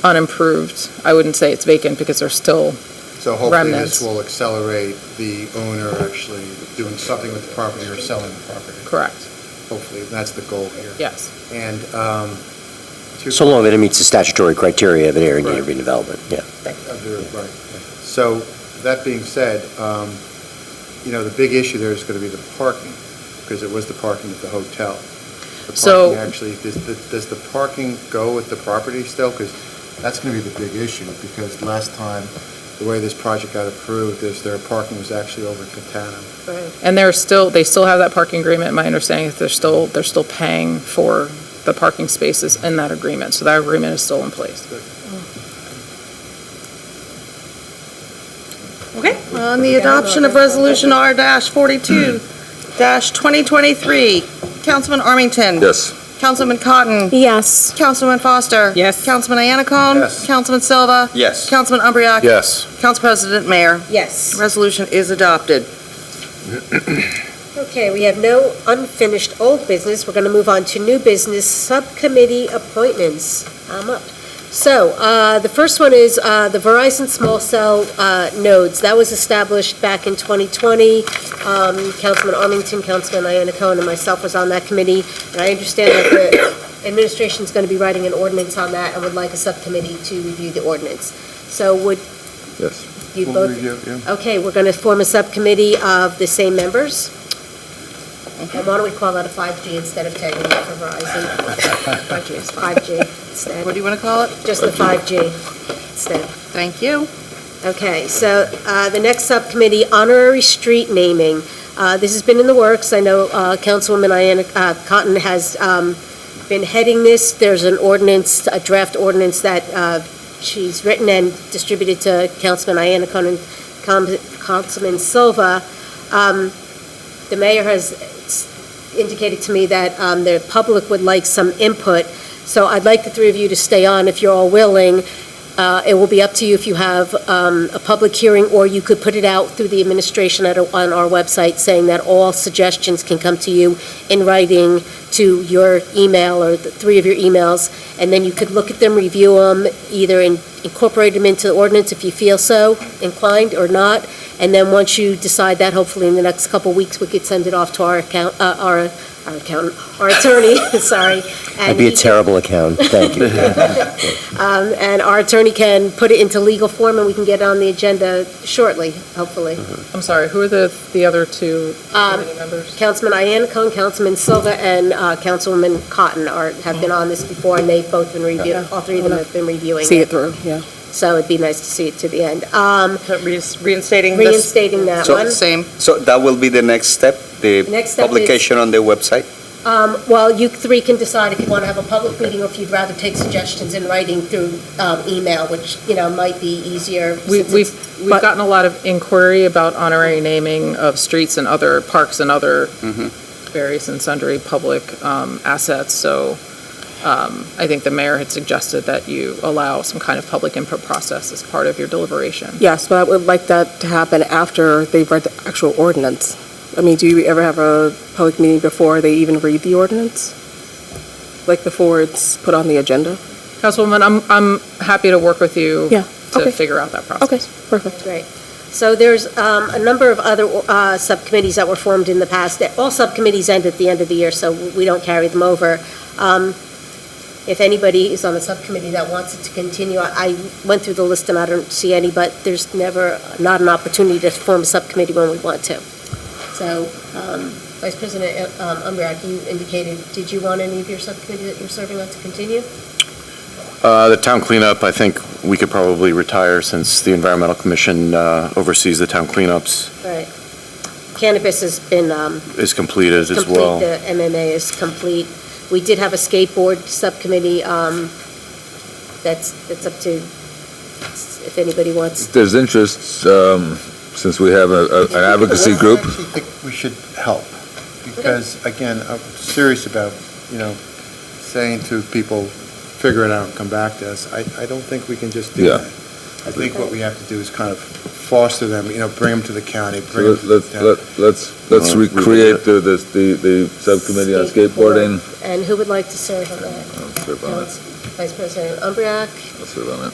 unimproved. I wouldn't say it's vacant because there's still So hopefully remnants. this will accelerate the owner actually doing something with the property or selling the property. Correct. Hopefully, that's the goal here. Yes. And So long that it meets the statutory criteria of an area in need of redevelopment, yeah. Right. So, that being said, the big issue there is going to be the parking, because it was the parking at the hotel. The So- parking actually, does the parking go with the property still? Because that's going to be the big issue, because last time, the way this project got approved is their parking was actually over at Catana. And they still have that parking agreement. My understanding is they're still paying for the parking spaces in that agreement. So that agreement is still in place. Okay, on the adoption of Resolution R-42-2023, Councilman Armington. Yes. Councilman Cotton? Yes. Councilman Foster? Yes. Councilman Iannacone? Yes. Councilman Silva? Yes. Councilman Umbreak? Yes. Council President Mayor? Yes. Resolution is adopted. Okay, we have no unfinished old business. We're going to move on to new business subcommittee appointments. I'm up. So, the first one is the Verizon small cell nodes. That was established back in 2020. Councilman Armington, Councilman Iannacone, and myself was on that committee. And I understand that the administration is going to be writing an ordinance on that and would like a subcommittee to review the ordinance. So would Yes. you We'll both? review, yeah. Okay, we're going to form a subcommittee of the same members. And why don't we call that a 5G instead of tagging it for Verizon? 5G is 5G instead. What do you want to call it? Just the 5G instead. Thank you. Okay, so the next subcommittee, honorary street naming. This has been in the works. I know Councilwoman Cotton has been heading this. There's an ordinance, a draft ordinance that she's written and distributed to Councilman Iannacone and Councilman Silva. The mayor has indicated to me that the public would like some input, so I'd like the three of you to stay on if you're all willing. It will be up to you if you have a public hearing, or you could put it out through the administration on our website saying that all suggestions can come to you in writing to your email or the three of your emails, and then you could look at them, review them, either incorporate them into the ordinance if you feel so inclined or not. And then once you decide that, hopefully in the next couple of weeks, we could send it off to our attorney, sorry. That'd be a terrible account, thank you. And our attorney can put it into legal form, and we can get it on the agenda shortly, hopefully. I'm sorry, who are the other two committee members? Councilman Iannacone, Councilman Silva, and Councilwoman Cotton have been on this before, and they've both been reviewing, all three of them have been reviewing See it through, yeah. So it'd be nice to see it to the end. Reinstating Reinstating that So- one. Same. So that will be the next step, the Next step is- publication on the website? Well, you three can decide if you want to have a public meeting or if you'd rather take suggestions in writing through email, which, might be easier. since We've it's- gotten a lot of inquiry about honorary naming of streets and other parks and other various and sundry public assets, so I think the mayor had suggested that you allow some kind of public input process as part of your deliberation. Yes, but I would like that to happen after they've read the actual ordinance. I mean, do you ever have a public meeting before they even read the ordinance? Like before it's put on the agenda? Councilwoman, I'm happy to work with you Yeah, to okay. figure out that process. Okay, perfect. Great. So there's a number of other subcommittees that were formed in the past. All subcommittees end at the end of the year, so we don't carry them over. If anybody is on the subcommittee that wants it to continue, I went through the list and I don't see any, but there's not an opportunity to form a subcommittee when we want to. So, Vice President Umbreak, you indicated, did you want any of your subcommittee that you're serving on to continue? The town cleanup, I think we could probably retire since the Environmental Commission oversees the town cleanups, Right. Cannabis has been is completed as complete, well. the MMA is complete. We did have a skateboard subcommittee, that's up to, if anybody wants. If there's interest, since we have an advocacy group. I actually think we should help, because, again, I'm serious about, saying to people, figure it out and come back to us. I don't think we can just do Yeah. that. I think what we have to do is kind of foster them, bring them to the county, bring So them to the town. let's recreate the subcommittee on skateboarding. And who would like to serve on that? I'll serve on it. Vice President Umbreak, I'll serve on it.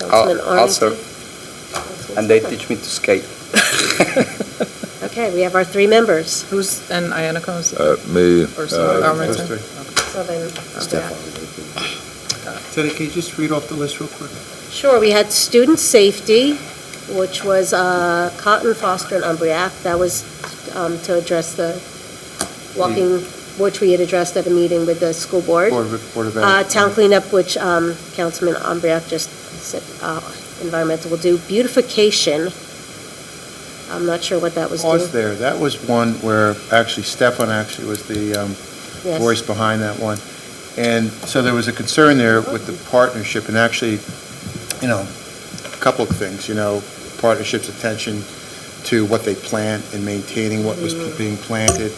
Councilman I'll Arlington. serve. And they teach me to skate. Okay, we have our three members. And Iannacone's? Me, Or so, Those three. So then, Umbreak. Teddy, can you just read off the list real quick? Sure, we had student safety, which was Cotton, Foster, and Umbreak. That was to address the walking, which we had addressed at a meeting with the school board. Board of Ed. Town cleanup, which Councilman Umbreak just said environmental will do. Beautification, I'm not sure what that was Pause doing. there. That was one where actually Stefan was the Yes. voice behind that one. And so there was a concern there with the partnership, and actually, a couple of things, partnership's attention to what they plant and maintaining what was being planted.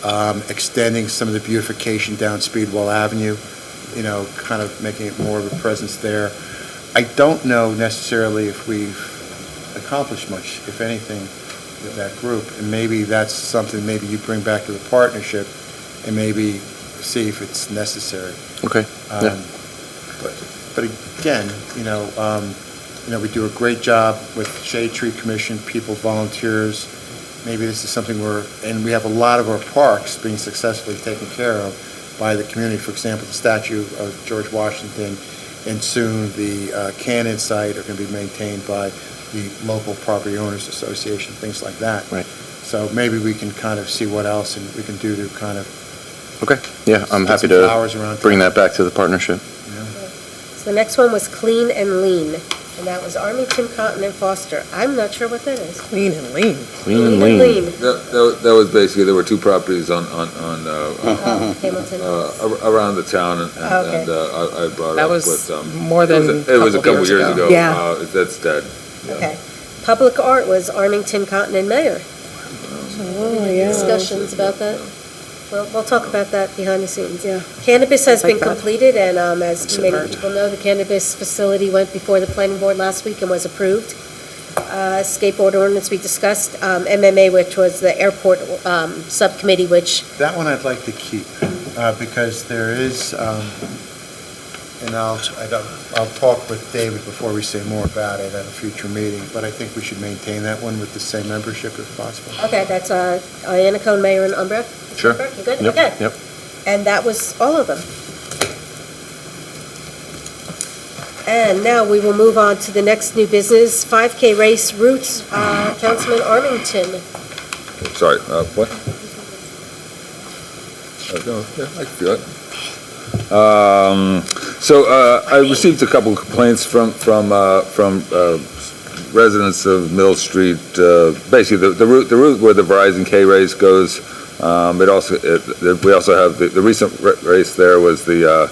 extending some of the beautification down Speedwell Avenue, kind of making it more of a presence there. I don't know necessarily if we've accomplished much, if anything, with that group, and maybe that's something maybe you bring back to the partnership and maybe see if it's necessary. Okay. Yeah. But again, we do a great job with Shade Tree Commission, people, volunteers. Maybe this is something and we have a lot of our parks being successfully taken care of by the community. For example, the statue of George Washington and soon the Cannon site are going to be maintained by the local property owners association, things like that. Right. So maybe we can kind of see what else we can do to kind of. Okay, yeah, I'm Get happy some flowers around to bring town. that back to the partnership. So the next one was Clean and Lean, and that was Armington, Cotton, and Foster. I'm not sure what that is. Clean and lean. Clean and lean. That was basically, there were two properties on Hamilton. around the town, and Okay. I brought That up was with, more than it was a couple couple years years ago. ago. Yeah. That's dead. Okay. Public art was Armington, Cotton, and Mayor. Oh, yeah. Discussions about that? Well, we'll talk about that behind the scenes. Yeah. Cannabis has Like been that. completed, and as Should many hurt. people know, the cannabis facility went before the planning board last week and was approved. Skateboard ordinance we discussed, MMA, which was the airport subcommittee, which, That one I'd like to keep, because there is, and I'll talk with David before we say more about it at a future meeting, but I think we should maintain that one with the same membership if possible. okay, that's Anna Cone, Mayor, and Umbra. Sure. You good? Yep, Okay. Yep. And that was all of them. And now we will move on to the next new business, 5K race routes, Councilman Armington. Sorry, what? No, yeah, I can feel it. So I received a couple of complaints from residents of Mill Street. Basically, the route where the Verizon K race goes. We also have the recent race there was the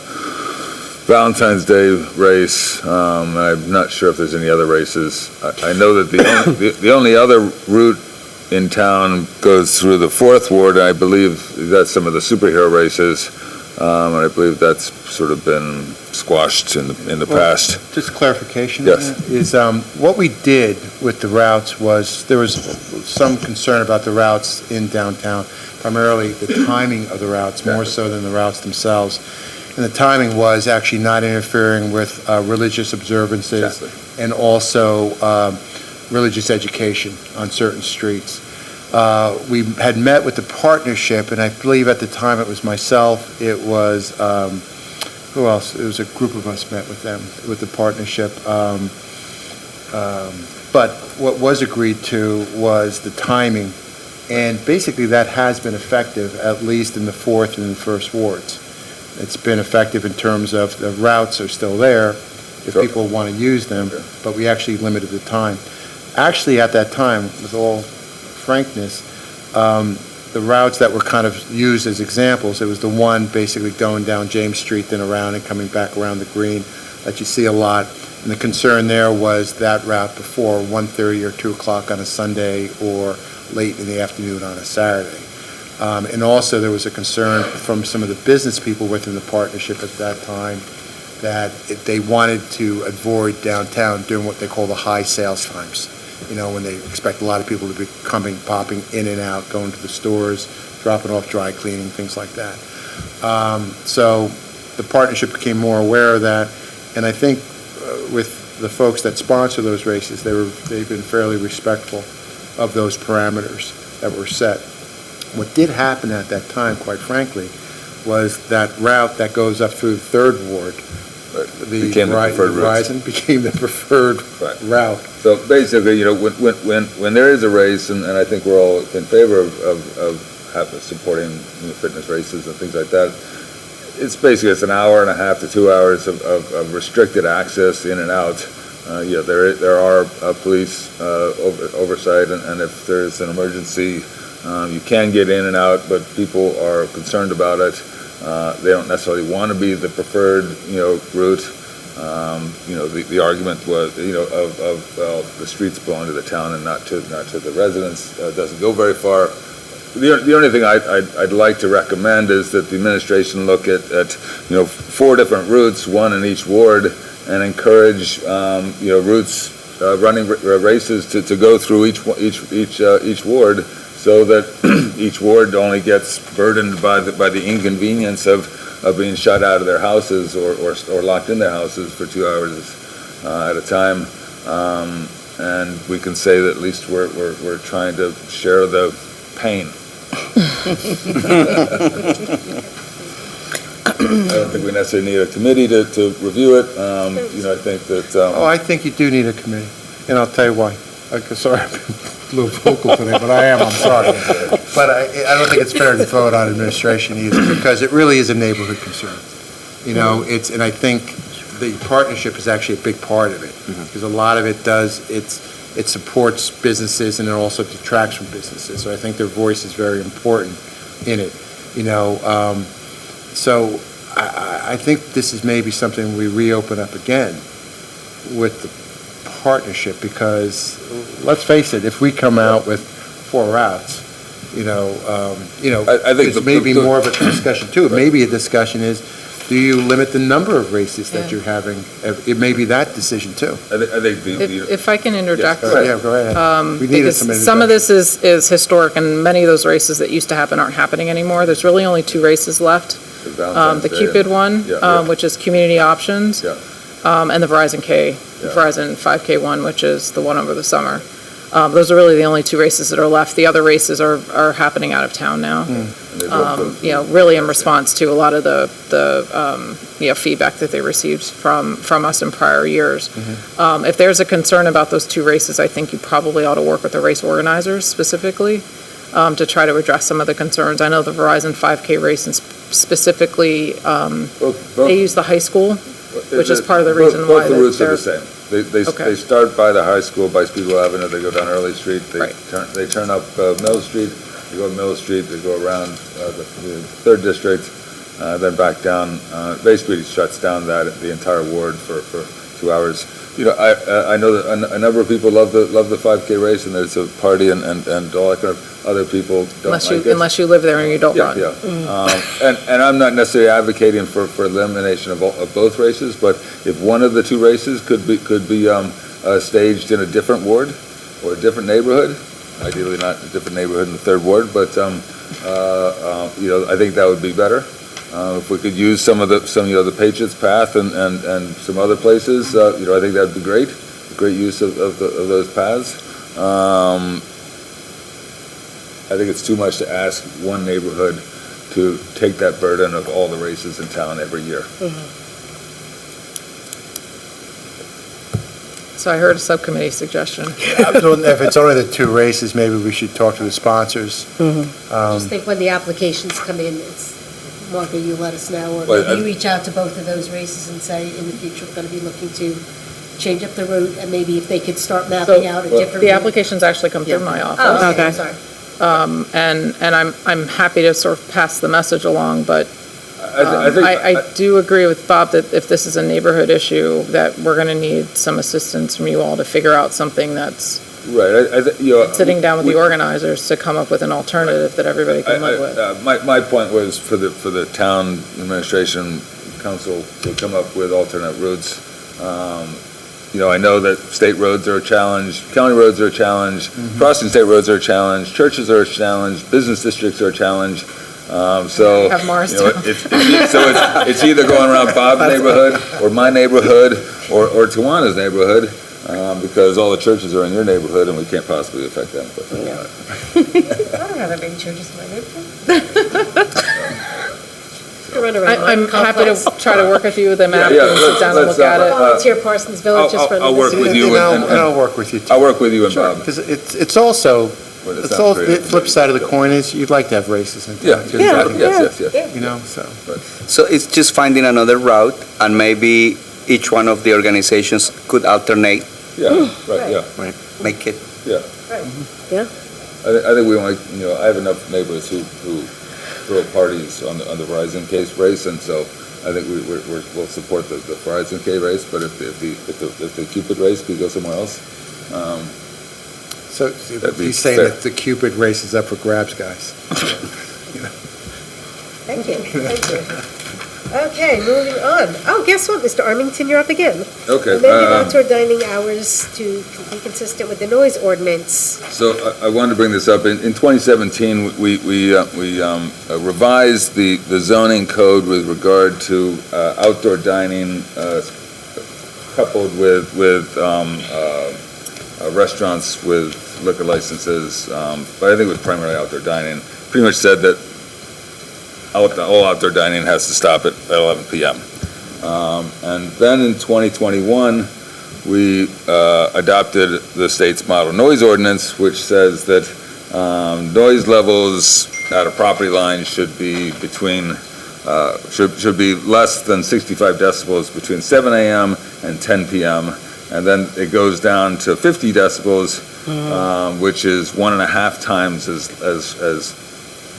Valentine's Day race. I'm not sure if there's any other races. I know that the only other route in town goes through the 4th Ward, and I believe that's some of the superhero races. And I believe that's sort of been squashed in the past. Just clarification. Yes. Is, what we did with the routes was, there was some concern about the routes in downtown, primarily the timing of the routes, more so than the routes themselves. And the timing was actually not interfering with religious observances and also religious education on certain streets. We had met with the partnership, and I believe at the time it was myself, it was, who else? It was a group of us met with them, with the partnership. But what was agreed to was the timing, and basically that has been effective, at least in the 4th and the 1st wards. It's been effective in terms of the routes are still there if people want to use them, but we actually limited the time. Actually, at that time, with all frankness, the routes that were kind of used as examples, it was the one basically going down James Street, then around and coming back around the green that you see a lot. And the concern there was that route before 1:30 or 2 o'clock on a Sunday or late in the afternoon on a Saturday. And also there was a concern from some of the business people within the partnership at that time that they wanted to avoid downtown during what they call the high sales times. When they expect a lot of people to be popping in and out, going to the stores, dropping off dry cleaning, things like that. So the partnership became more aware of that, and I think with the folks that sponsor those races, they've been fairly respectful of those parameters that were set. What did happen at that time, quite frankly, was that route that goes up through the 3rd Ward, Became the preferred route. Verizon became the preferred route. So basically, when there is a race, and I think we're all in favor of supporting fitness races and things like that, it's an hour and a half to 2 hours of restricted access in and out. There are police oversight, and if there's an emergency, you can get in and out, but people are concerned about it. They don't necessarily want to be the preferred, route. The argument was, the streets belong to the town and not to the residents. Doesn't go very far. The only thing I'd like to recommend is that the administration look at 4 different routes, one in each ward, and encourage, routes, running races to go through each ward, so that each ward only gets burdened by the inconvenience of being shut out of their houses or locked in their houses for 2 hours at a time. And we can say that at least we're trying to share the pain. I don't think we necessarily need a committee to review it. I think that. I think you do need a committee, and I'll tell you why. Sorry, I'm a little vocal today, but I'm sorry. But I don't think it's fair to throw it on administration either, because it really is a neighborhood concern. And I think the partnership is actually a big part of it, because a lot of it it supports businesses and it also detracts from businesses. So I think their voice is very important in it, So I think this is maybe something we reopen up again with the partnership, because let's face it, if we come out with 4 routes, I think it's maybe more of a discussion too. Maybe a discussion is, do you limit the number of races that you're having? It may be that decision too. I think If I can interject. Yes, go ahead. We needed Because some of this is historic, and many of those races that used to happen aren't happening anymore. There's really only 2 races left. The Cupid one, which is Community Options, and the Verizon 5K one, which is the one over the summer. Those are really the only 2 races that are left. The other races are happening out of town now. Really in response to a lot of the feedback that they received from us in prior years. If there's a concern about those 2 races, I think you probably ought to work with the race organizers specifically to try to address some of the concerns. I know the Verizon 5K race, and specifically, they use the high school, which is part of the reason why both the routes are the same. They start by the high school, by Speedwell Avenue, they go down Early Street, they turn up Mill Street, they go to Mill Street, they go around the 3rd District, then back down. Basically shuts down the entire ward for 2 hours. I know that a number of people love the 5K race, and there's a party and all that kind of. Other people don't like it. Unless you live there and you don't run. And I'm not necessarily advocating for elimination of both races, but if one of the 2 races could be staged in a different ward or a different neighborhood, ideally not a different neighborhood in the 3rd ward, but I think that would be better. If we could use some of the Patriots Path and some other places, I think that would be great. Great use of those paths. I think it's too much to ask one neighborhood to take that burden of all the races in town every year. So I heard a subcommittee suggestion. If it's only the 2 races, maybe we should talk to the sponsors. Just think when the applications come in, Martha, you let us know, or maybe you reach out to both of those races and say, in the future, we're going to be looking to change up the route, and maybe if they could start mapping out a different The route. applications actually come through my office. Oh, okay, sorry. And I'm happy to sort of pass the message along, but I do agree with Bob that if this is a neighborhood issue, that we're going to need some assistance from you all to figure out something that's sitting down with the organizers to come up with an alternative that everybody can live with. My point was for the town administration council to come up with alternate routes. I know that state roads are a challenge, county roads are a challenge, crossing state roads are a challenge, churches are a challenge, business districts are a challenge. Have Morristown. It's either going around Bob's neighborhood or my neighborhood or Tawana's neighborhood, because all the churches are in your neighborhood and we can't possibly affect them. But, I don't have that many churches in my neighborhood. I'm happy to try to work with you with the map and sit down and look at it. Volunteer Parsons Village just for I'll work with you and I'll work with you too. I'll work with you and Bob. Because it's also, the flip side of the coin is you'd like to have races in town. Yes. So it's just finding another route, and maybe each one of the organizations could alternate. Right. Make it. Yeah. I think we only, I have enough neighbors who throw parties on the Verizon Case race, and so I think we'll support the Verizon K race. But if the Cupid race could go somewhere else, So That'd be he's saying fair. that the Cupid race is up for grabs, guys. Thank you, thank you. Okay, moving on. Oh, guess what, Mr. Armington, you're up again. Okay. Amended outdoor dining hours to be consistent with the noise ordinance. So I wanted to bring this up. In 2017, we revised the zoning code with regard to outdoor dining coupled with restaurants with liquor licenses, but I think it was primarily outdoor dining. Pretty much said that all outdoor dining has to stop at 11 p.m. And then in 2021, we adopted the state's model noise ordinance, which says that noise levels at a property line should be should be less than 65 decibels between 7 a.m. and 10 p.m. And then it goes down to 50 decibels, which is 1.5 times as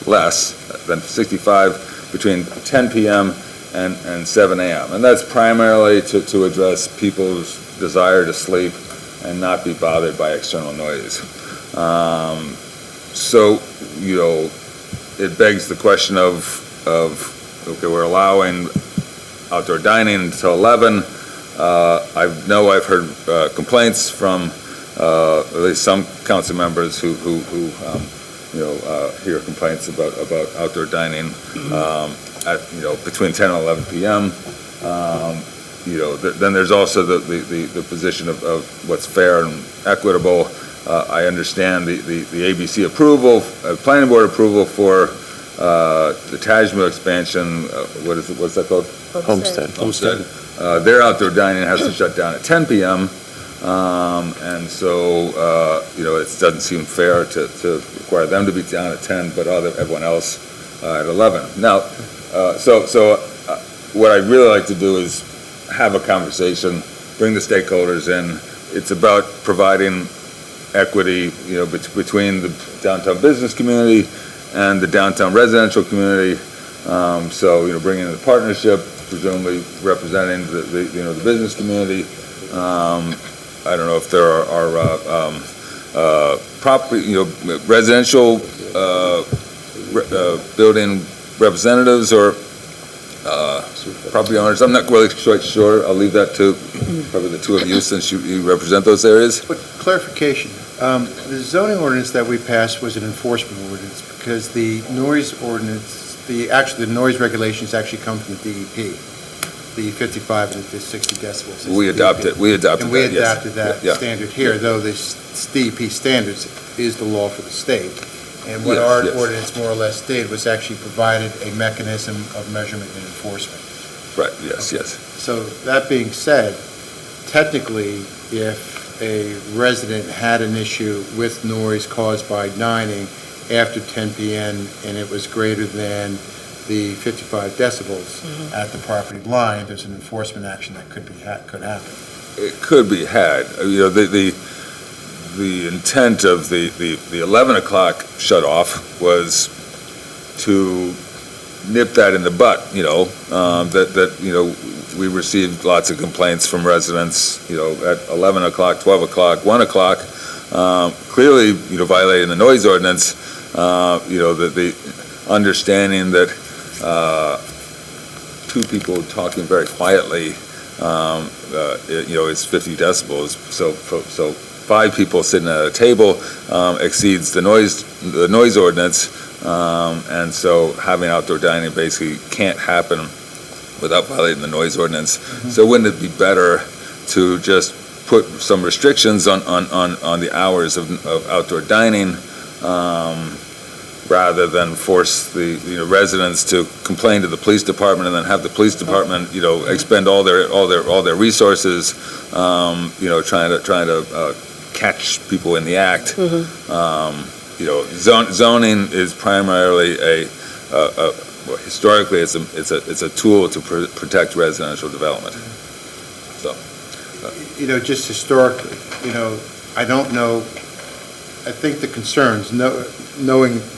less than 65 between 10 p.m. and 7 a.m. And that's primarily to address people's desire to sleep and not be bothered by external noise. So, it begs the question of okay, we're allowing outdoor dining until 11. I've heard complaints from at least some council members who hear complaints about outdoor dining at between 10 and 11 p.m. Then there's also the position of what's fair and equitable. I understand the ABC approval, planning board approval for the Tajma expansion. What's that called? Homestead. Their outdoor dining has to shut down at 10 p.m. And so, it doesn't seem fair to require them to be down at 10, but everyone else at 11. Now, what I'd really like to do is have a conversation, bring the stakeholders in. It's about providing equity, between the downtown business community and the downtown residential community. Bringing in the partnership, presumably representing the business community. I don't know if there are property, residential building representatives or property owners. I'm not really quite sure. I'll leave that to probably the two of you, since you represent those areas. But clarification, the zoning ordinance that we passed was an enforcement ordinance, because the noise ordinance, the noise regulations actually come from the DEP, the 55 and the 60 decibels. We adopted that Yeah. standard here, though this DEP standards is the law for the state. And what our ordinance more or less did was actually provided a mechanism of measurement and enforcement. Right, yes. So that being said, technically, if a resident had an issue with noise caused by dining after 10 p.m. and it was greater than the 55 decibels at the property line, there's an enforcement action that could happen. It could be had. The intent of the 11 o'clock shut-off was to nip that in the butt, we received lots of complaints from residents, at 11 o'clock, 12 o'clock, 1 o'clock, clearly, violating the noise ordinance, the understanding that two people talking very quietly, is 50 decibels. So 5 people sitting at a table exceeds the noise ordinance, and so having outdoor dining basically can't happen without violating the noise ordinance. So wouldn't it be better to just put some restrictions on the hours of outdoor dining, rather than force the residents to complain to the police department and then have the police department expend all their resources trying to catch people in the act. Zoning is primarily historically it's a tool to protect residential development. So, just historically, I don't know. I think the concerns,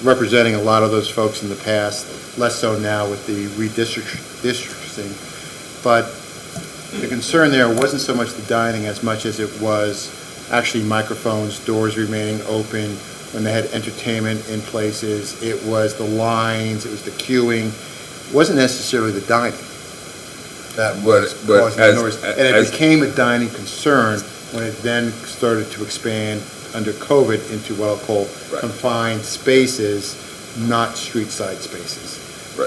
representing a lot of those folks in the past, less so now with the redistricting, but the concern there wasn't so much the dining as much as it was actually microphones, doors remaining open, when they had entertainment in places. It was the lines, it was the queuing. It wasn't necessarily the dining that was But causing the noise. And it became a dining concern when it then started to expand under COVID into what I'll call confined spaces, not street-side spaces.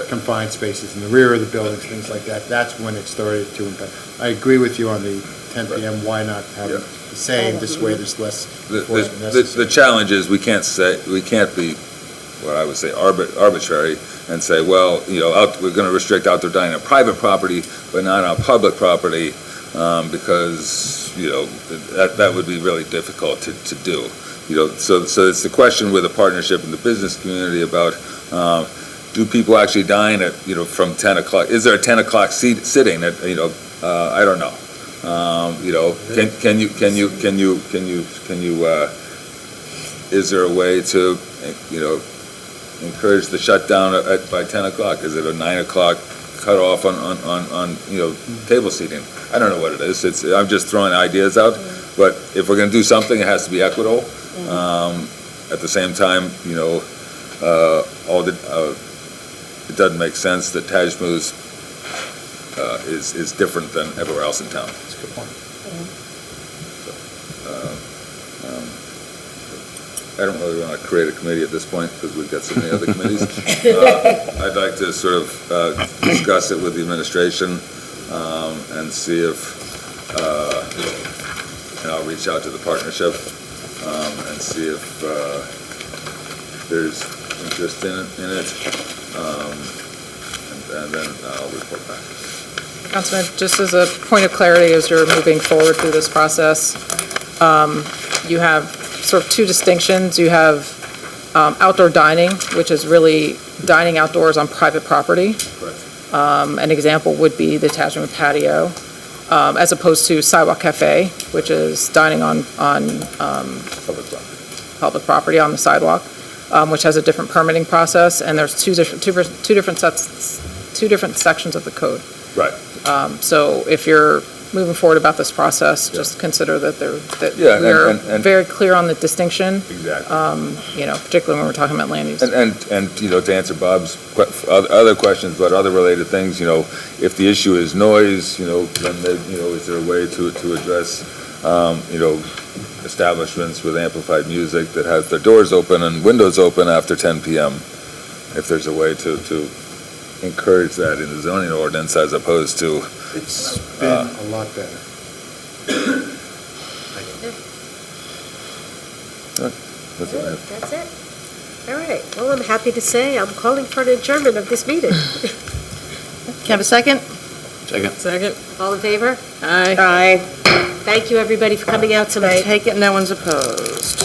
Confined spaces in the rear of the buildings, things like that. That's when it started to impact. I agree with you on the 10 PM. Why not have it the same? This way there's less enforcement necessary. The challenge is we can't be, what I would say, arbitrary and say, well, we're going to restrict outdoor dining on private property, but not on public property, because, that would be really difficult to do. So it's the question with the partnership in the business community about, do people actually dine at, from 10 o'clock? Is there a 10 o'clock sitting at, I don't know. Can you, is there a way to, encourage the shutdown by 10 o'clock? Is it a 9 o'clock cutoff on table seating? I don't know what it is. I'm just throwing ideas out, but if we're gonna do something, it has to be equitable. At the same time, it doesn't make sense that Tajmu's is different than everywhere else in town. That's a good point. I don't really want to create a committee at this point because we've got so many other committees. I'd like to sort of discuss it with the administration and see if, and I'll reach out to the partnership and see if there's interest in it. And then I'll report back. Councilman, just as a point of clarity, as you're moving forward through this process, you have sort of two distinctions. You have outdoor dining, which is really dining outdoors on private property. An example would be the Tajman patio, as opposed to sidewalk cafe, which is dining on public property on the sidewalk, which has a different permitting process. And there's two different sections of the code. Right. So if you're moving forward about this process, just consider that we're very clear on the distinction. Exactly. Particularly when we're talking about land use. And to answer Bob's other questions about other related things, if the issue is noise, then is there a way to address, establishments with amplified music that has their doors open and windows open after 10 p.m. If there's a way to encourage that in the zoning ordinance as opposed to. It's been a lot better. That's it. That's it. All right. Well, I'm happy to say I'm calling for an adjournment of this meeting. Can I have a second? Second. All in favor? Aye. Aye. Thank you, everybody, for coming out tonight. Take it, no one's opposed.